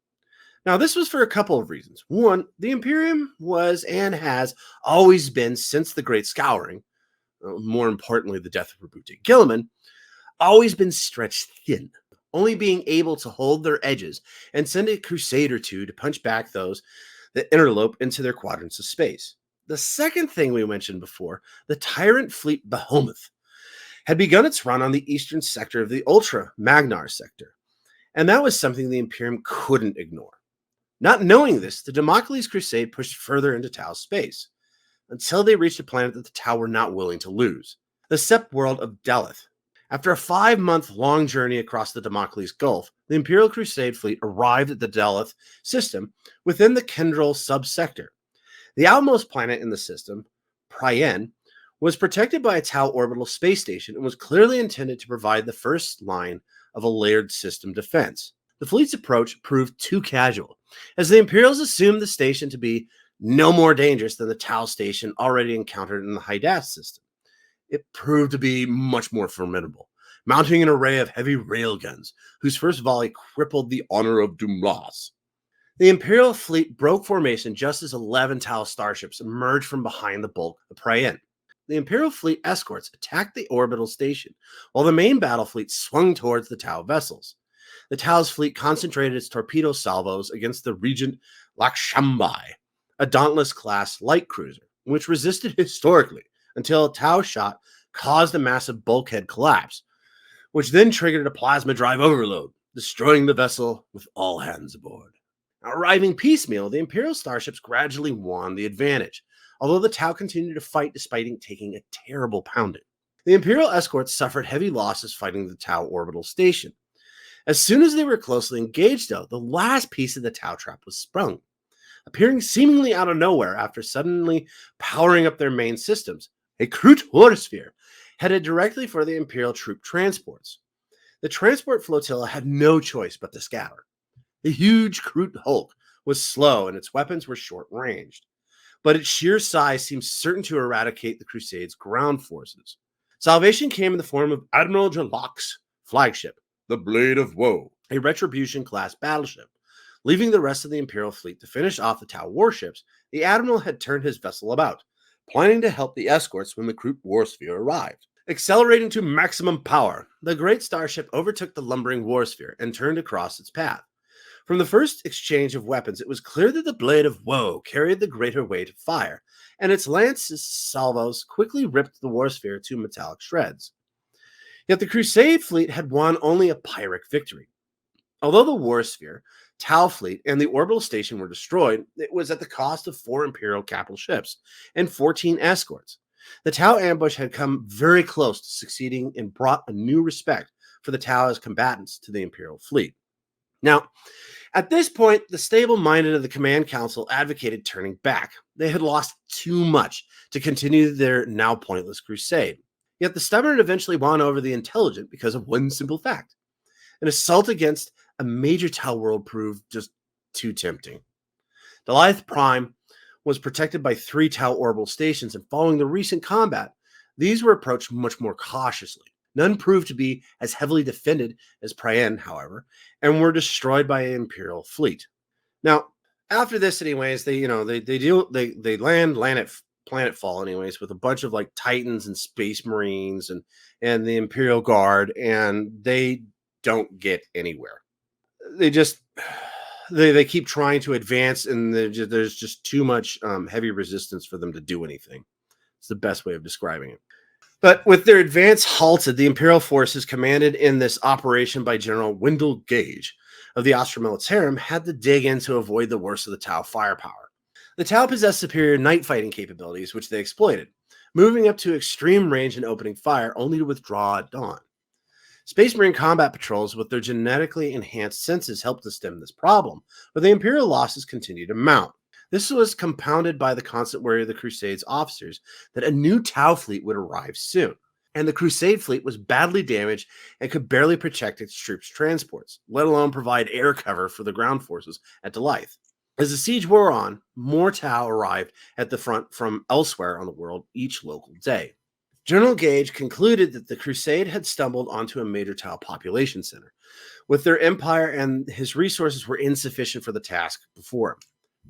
Now, this was for a couple of reasons. One, the Imperium was and has always been, since the Great Scouring, more importantly, the death of Rabute Gilliman, always been stretched thin, only being able to hold their edges and send a crusade or two to punch back those that interlope into their quadrants of space. The second thing we mentioned before, the tyrant fleet Behemoth, had begun its run on the eastern sector of the Ultra Magnar sector, and that was something the Imperium couldn't ignore. Not knowing this, the Damocles Crusade pushed further into Tau space, until they reached a planet that the Tau were not willing to lose, the Sept world of Delith. After a 5-month-long journey across the Damocles Gulf, the Imperial Crusade fleet arrived at the Delith system within the Kendril subsector. The outmost planet in the system, Prien, was protected by a Tau orbital space station and was clearly intended to provide the first line of a layered system defense. The fleet's approach proved too casual, as the Imperials assumed the station to be no more dangerous than the Tau station already encountered in the Hydath system. It proved to be much more formidable, mounting an array of heavy railguns, whose first volley crippled the honor of Dumlas. The Imperial fleet broke formation just as 11 Tau starships emerged from behind the bulk of Prien. The Imperial fleet escorts attacked the orbital station, while the main battle fleet swung towards the Tau vessels. The Tau's fleet concentrated its torpedo salvos against the Regent Lakshambai, a Dauntless-class light cruiser, which resisted historically until a Tau shot caused a massive bulkhead collapse, which then triggered a plasma drive overload, destroying the vessel with all hands aboard. Arriving piecemeal, the Imperial starships gradually won the advantage, although the Tau continued to fight despite taking a terrible pounding. The Imperial escorts suffered heavy losses fighting the Tau orbital station. As soon as they were closely engaged, though, the last piece of the Tau trap was sprung. Appearing seemingly out of nowhere after suddenly powering up their main systems, a Kroot warsphere headed directly for the Imperial troop transports. The transport flotilla had no choice but to scatter. The huge Kroot hulk was slow and its weapons were short-ranged, but its sheer size seemed certain to eradicate the Crusades' ground forces. Salvation came in the form of Admiral Jalak's flagship, The Blade of Woe, a Retribution-class battleship. Leaving the rest of the Imperial fleet to finish off the Tau warships, the Admiral had turned his vessel about, planning to help the escorts when the Kroot warsphere arrived. Accelerating to maximum power, the great starship overtook the lumbering warsphere and turned across its path. From the first exchange of weapons, it was clear that the Blade of Woe carried the greater weight of fire, and its lance salvos quickly ripped the warsphere to metallic shreds. Yet the Crusade fleet had won only a Pyrrhic victory. Although the warsphere, Tau fleet, and the orbital station were destroyed, it was at the cost of 4 Imperial capital ships and 14 escorts. The Tau ambush had come very close to succeeding and brought a new respect for the Tau as combatants to the Imperial fleet. Now, at this point, the stable-minded of the Command Council advocated turning back. They had lost too much to continue their now pointless crusade. Yet the stubborn eventually won over the intelligent because of one simple fact. An assault against a major Tau world proved just too tempting. Delaith Prime was protected by 3 Tau orbital stations, and following the recent combat, these were approached much more cautiously. None proved to be as heavily defended as Prien, however, and were destroyed by an Imperial fleet. Now, after this, anyways, they land at Planetfall, anyways, with a bunch of like Titans and Space Marines and the Imperial Guard, and they don't get anywhere. They keep trying to advance, and there's just too much heavy resistance for them to do anything. It's the best way of describing it. But with their advance halted, the Imperial forces commanded in this operation by General Wendell Gage of the Austromilitarum had to dig in to avoid the worst of the Tau firepower. The Tau possessed superior night fighting capabilities, which they exploited, moving up to extreme range and opening fire only to withdraw at dawn. Space Marine combat patrols with their genetically enhanced senses helped to stem this problem, but the Imperial losses continued to mount. This was compounded by the constant worry of the Crusades officers that a new Tau fleet would arrive soon, and the Crusade fleet was badly damaged and could barely protect its troops' transports, let alone provide air cover for the ground forces at Delaith. As the siege wore on, more Tau arrived at the front from elsewhere on the world each local day. General Gage concluded that the Crusade had stumbled onto a major Tau population center, with their empire and his resources were insufficient for the task before him.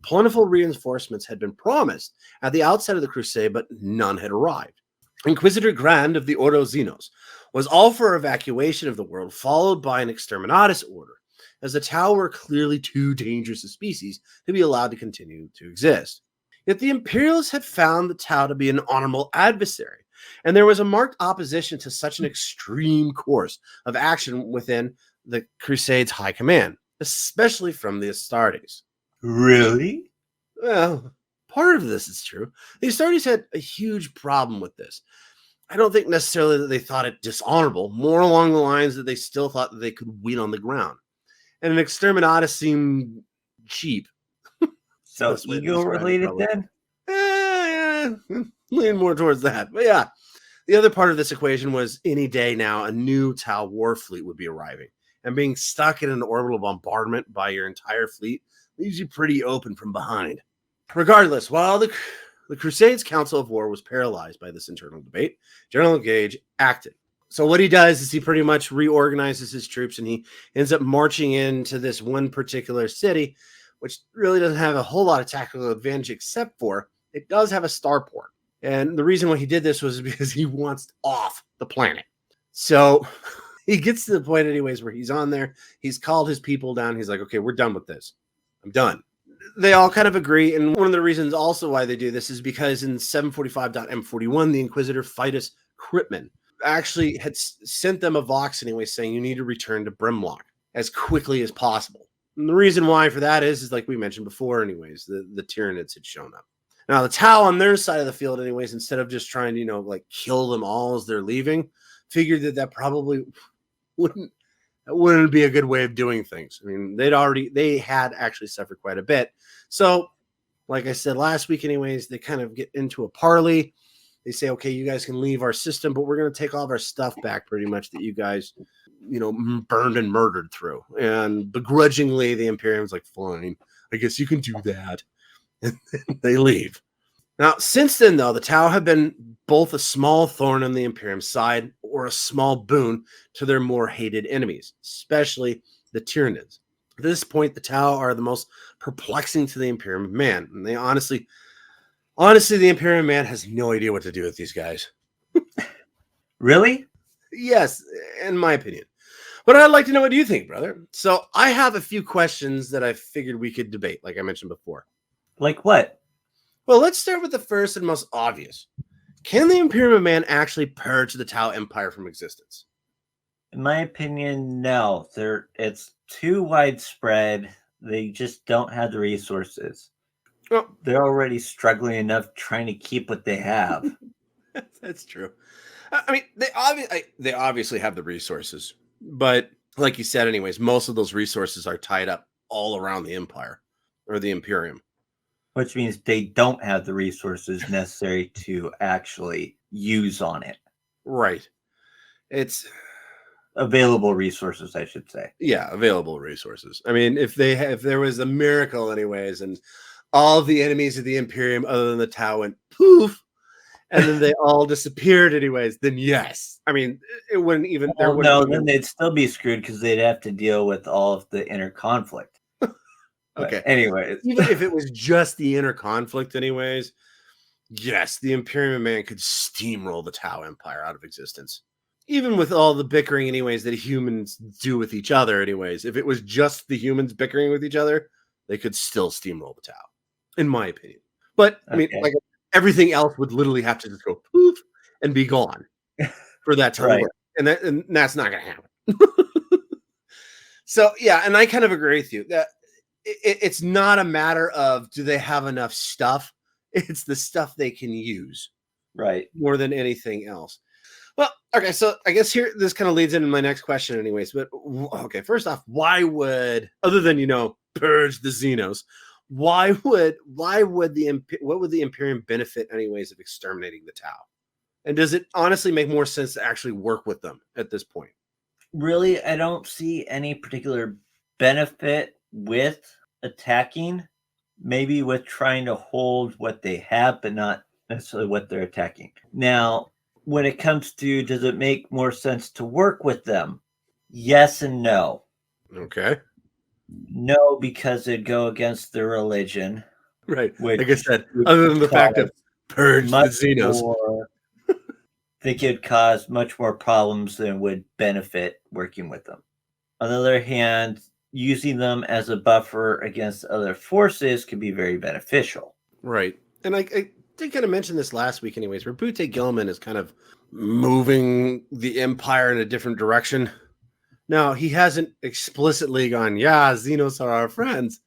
Plentiful reinforcements had been promised at the outset of the crusade, but none had arrived. Inquisitor Grand of the Ordo Xenos was all for evacuation of the world, followed by an exterminatus order, as the Tau were clearly too dangerous a species to be allowed to continue to exist. Yet the Imperials had found the Tau to be an honorable adversary, and there was a marked opposition to such an extreme course of action within the Crusades' high command, especially from the Astartes. Really? Well, part of this is true. The Astartes had a huge problem with this. I don't think necessarily that they thought it dishonorable, more along the lines that they still thought that they could win on the ground. And an exterminatus seemed cheap. So ego related then? lean more towards that. But yeah, the other part of this equation was any day now, a new Tau war fleet would be arriving. And being stuck in an orbital bombardment by your entire fleet leaves you pretty open from behind. Regardless, while the Crusades Council of War was paralyzed by this internal debate, General Gage acted. So what he does is he pretty much reorganizes his troops, and he ends up marching into this one particular city, which really doesn't have a whole lot of tactical advantage, except for it does have a starport. And the reason why he did this was because he wants off the planet. So he gets to the point anyways where he's on there. He's called his people down. He's like, okay, we're done with this. I'm done. They all kind of agree. And one of the reasons also why they do this is because in 745.m41, the Inquisitor Fidus Cryptman actually had sent them a Vox anyway saying you need to return to Brimlock as quickly as possible. And the reason why for that is like we mentioned before anyways, the Tyrannids had shown up. Now the Tau on their side of the field anyways, instead of just trying to, like kill them all as they're leaving, figured that probably wouldn't be a good way of doing things. I mean, they had actually suffered quite a bit. So like I said last week anyways, they kind of get into a parley. They say, okay, you guys can leave our system, but we're going to take all of our stuff back pretty much that you guys, burned and murdered through. And begrudgingly, the Imperium's like, fine, I guess you can do that. And they leave. Now, since then, though, the Tau have been both a small thorn on the Imperium's side or a small boon to their more hated enemies, especially the Tyrannids. At this point, the Tau are the most perplexing to the Imperium man. And they honestly, the Imperium man has no idea what to do with these guys. Really? Yes, in my opinion. But I'd like to know what you think, brother. So I have a few questions that I figured we could debate, like I mentioned before. Like what? Well, let's start with the first and most obvious. Can the Imperium man actually purge the Tau Empire from existence? In my opinion, no. It's too widespread. They just don't have the resources. Well, they're already struggling enough trying to keep what they have. That's true. I mean, they obviously have the resources, but like you said, anyways, most of those resources are tied up all around the Empire or the Imperium. Which means they don't have the resources necessary to actually use on it. Right. It's available resources, I should say. Yeah, available resources. I mean, if there was a miracle anyways, and all of the enemies of the Imperium other than the Tau went poof, and then they all disappeared anyways, then yes. I mean, it wouldn't even... then they'd still be screwed because they'd have to deal with all of the inner conflict. Okay. Anyways. Even if it was just the inner conflict anyways, yes, the Imperium man could steamroll the Tau Empire out of existence. Even with all the bickering anyways that humans do with each other anyways, if it was just the humans bickering with each other, they could still steamroll the Tau, in my opinion. But, I mean, like everything else would literally have to just go poof and be gone for that to work. And that's not going to happen. So, yeah, and I kind of agree with you that it's not a matter of do they have enough stuff. It's the stuff they can use. Right. More than anything else. Well, okay, so I guess this kind of leads into my next question anyways. But, okay, first off, why would, other than, purge the xenos, what would the Imperium benefit anyways of exterminating the Tau? And does it honestly make more sense to actually work with them at this point? Really, I don't see any particular benefit with attacking. Maybe with trying to hold what they have, but not necessarily what they're attacking. Now, when it comes to, does it make more sense to work with them? Yes and no. Okay. No, because it'd go against their religion. Right. Like I said, other than the fact of purge the xenos. I think it'd cause much more problems than would benefit working with them. On the other hand, using them as a buffer against other forces can be very beneficial. Right. And I did kind of mention this last week anyways, where Butte Gilman is kind of moving the Empire in a different direction. Now, he hasn't explicitly gone, yeah, Xenos are our friends.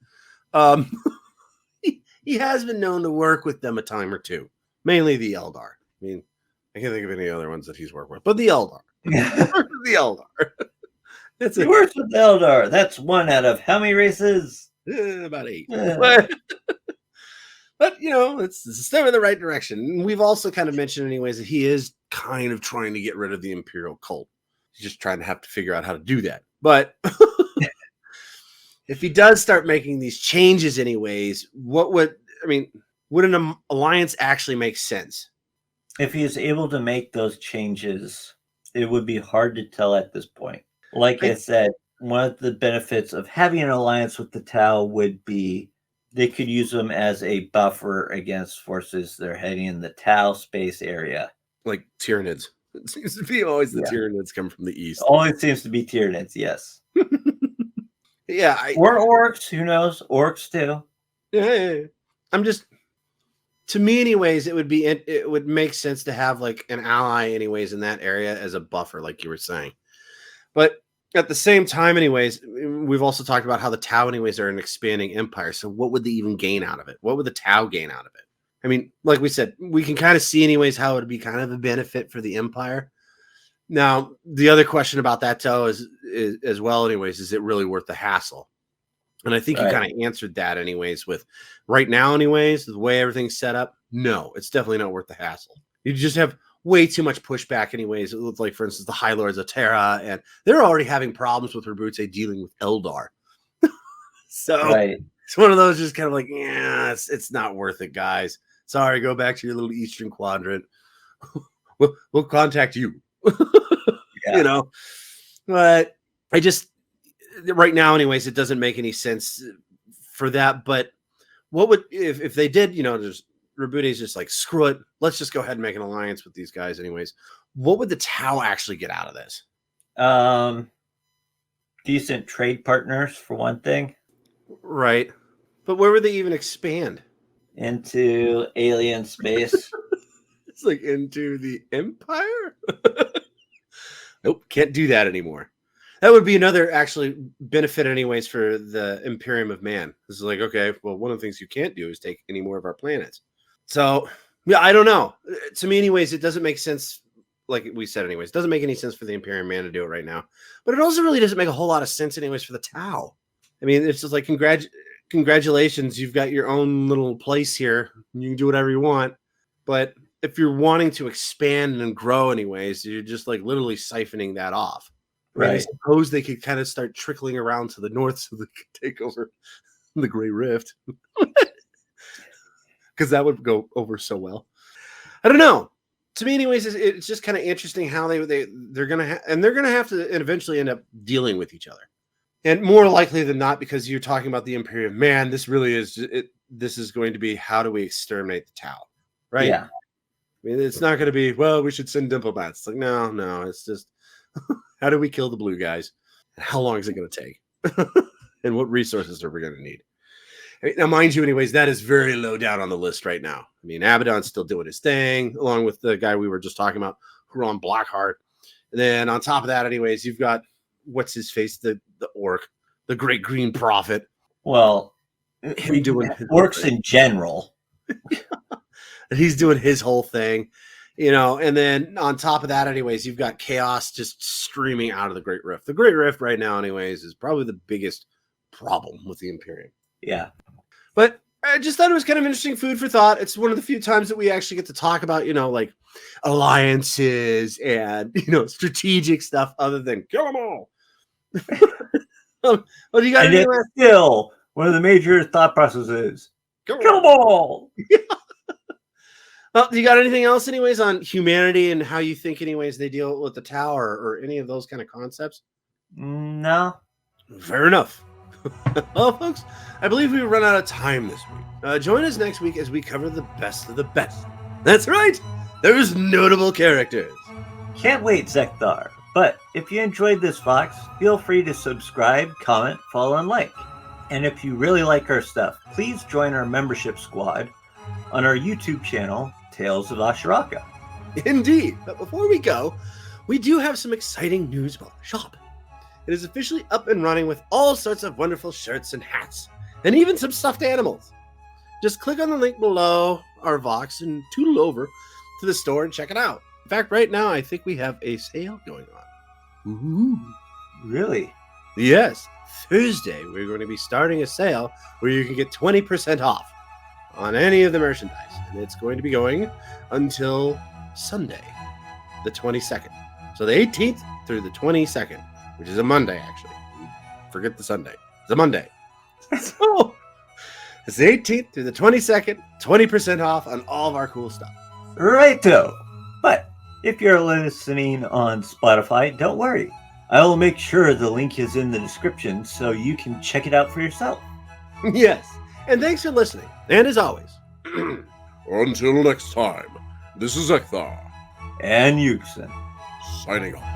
He has been known to work with them a time or two, mainly the Aeldar. I mean, I can't think of any other ones that he's worked with, but the Aeldar. The Aeldar. He works with the Aeldar. That's one out of how many races? About 8. But But, it's a step in the right direction. And we've also kind of mentioned anyways that he is kind of trying to get rid of the Imperial cult. He's just trying to have to figure out how to do that. But if he does start making these changes anyways, would an alliance actually make sense? If he is able to make those changes, it would be hard to tell at this point. Like I said, one of the benefits of having an alliance with the Tau would be they could use them as a buffer against forces that are heading in the Tau space area. Like Tyrannids. It seems to be always the Tyrannids come from the east. Always seems to be Tyrannids, yes. Yeah. Or Orks, who knows? Orks too. Yeah. To me anyways, it would make sense to have like an ally anyways in that area as a buffer, like you were saying. But at the same time, anyways, we've also talked about how the Tau, anyways, are an expanding empire. So what would they even gain out of it? What would the Tau gain out of it? I mean, like we said, we can kind of see, anyways, how it would be kind of a benefit for the empire. Now, the other question about that, Tau, is as well, anyways, is it really worth the hassle? And I think you kind of answered that, anyways, with right now, anyways, the way everything's set up. No, it's definitely not worth the hassle. You just have way too much pushback anyways. It looks like, for instance, the High Lords of Terra, and they're already having problems with Rabute dealing with Eldar. So it's one of those just kind of like, yeah, it's not worth it, guys. Sorry, go back to your little Eastern Quadrant. We'll contact you. But I just, right now anyways, it doesn't make any sense for that. But what would, if they did, there's Rabute's just like, screw it, let's just go ahead and make an alliance with these guys anyways. What would the Tau actually get out of this? Decent trade partners, for one thing. Right. But where would they even expand? Into alien space. It's like into the Empire? Nope, can't do that anymore. That would be another actually benefit anyways for the Imperium of Man. This is like, okay, well, one of the things you can't do is take any more of our planets. So, yeah, I don't know. To me, anyways, it doesn't make sense. Like we said, anyways, it doesn't make any sense for the Imperium Man to do it right now. But it also really doesn't make a whole lot of sense anyways for the Tau. I mean, it's just like, congratulations, you've got your own little place here. You can do whatever you want. But if you're wanting to expand and grow anyways, you're just like literally siphoning that off. Right. I suppose they could kind of start trickling around to the north so they could take over the Grey Rift. Because that would go over so well. I don't know. To me, anyways, it's just kind of interesting how they're gonna have to eventually end up dealing with each other, and more likely than not, because you're talking about the Imperium Man. This really is it. This is going to be, how do we exterminate the Tau, right? Yeah. I mean, it's not going to be, well, we should send diplomats. It's like, no, it's just, how do we kill the blue guys? How long is it going to take? And what resources are we going to need? Now, mind you, anyways, that is very low down on the list right now. I mean, Abaddon's still doing his thing, along with the guy we were just talking about, Huron Blackheart. And then on top of that, anyways, you've got, what's his face, the Ork, the Great Green Prophet. Well, him doing Orks in general. And he's doing his whole thing, and then on top of that, anyways, you've got chaos just streaming out of the Great Rift. The Great Rift right now, anyways, is probably the biggest problem with the Imperium. Yeah. But I just thought it was kind of interesting food for thought. It's one of the few times that we actually get to talk about, like alliances and, strategic stuff other than kill them all. What do you got? And it's still one of the major thought processes. Kill them all. Well, you got anything else, anyways, on humanity and how you think, anyways, they deal with the Tau or any of those kind of concepts? No. Fair enough. Well, folks, I believe we've run out of time this week. Join us next week as we cover the best of the best. That's right. There's notable characters. Can't wait, Zeckthar. But if you enjoyed this Vox, feel free to subscribe, comment, follow, and like. And if you really like our stuff, please join our membership squad on our YouTube channel, Tales of Asharaka. Indeed. But before we go, we do have some exciting news about the shop. It is officially up and running with all sorts of wonderful shirts and hats, and even some stuffed animals. Just click on the link below our Vox and tootle over to the store and check it out. In fact, right now, I think we have a sale going on. Ooh, really? Yes. Thursday, we're going to be starting a sale where you can get 20% off on any of the merchandise. And it's going to be going until Sunday, the 22nd. So the 18th through the 22nd, which is a Monday, actually. Forget the Sunday. It's a Monday. So it's the 18th through the 22nd, 20% off on all of our cool stuff. Righto. But if you're listening on Spotify, don't worry. I will make sure the link is in the description so you can check it out for yourself. Yes. And thanks for listening. And as always, Until next time, this is Zeckthar, And Yuksen. signing off.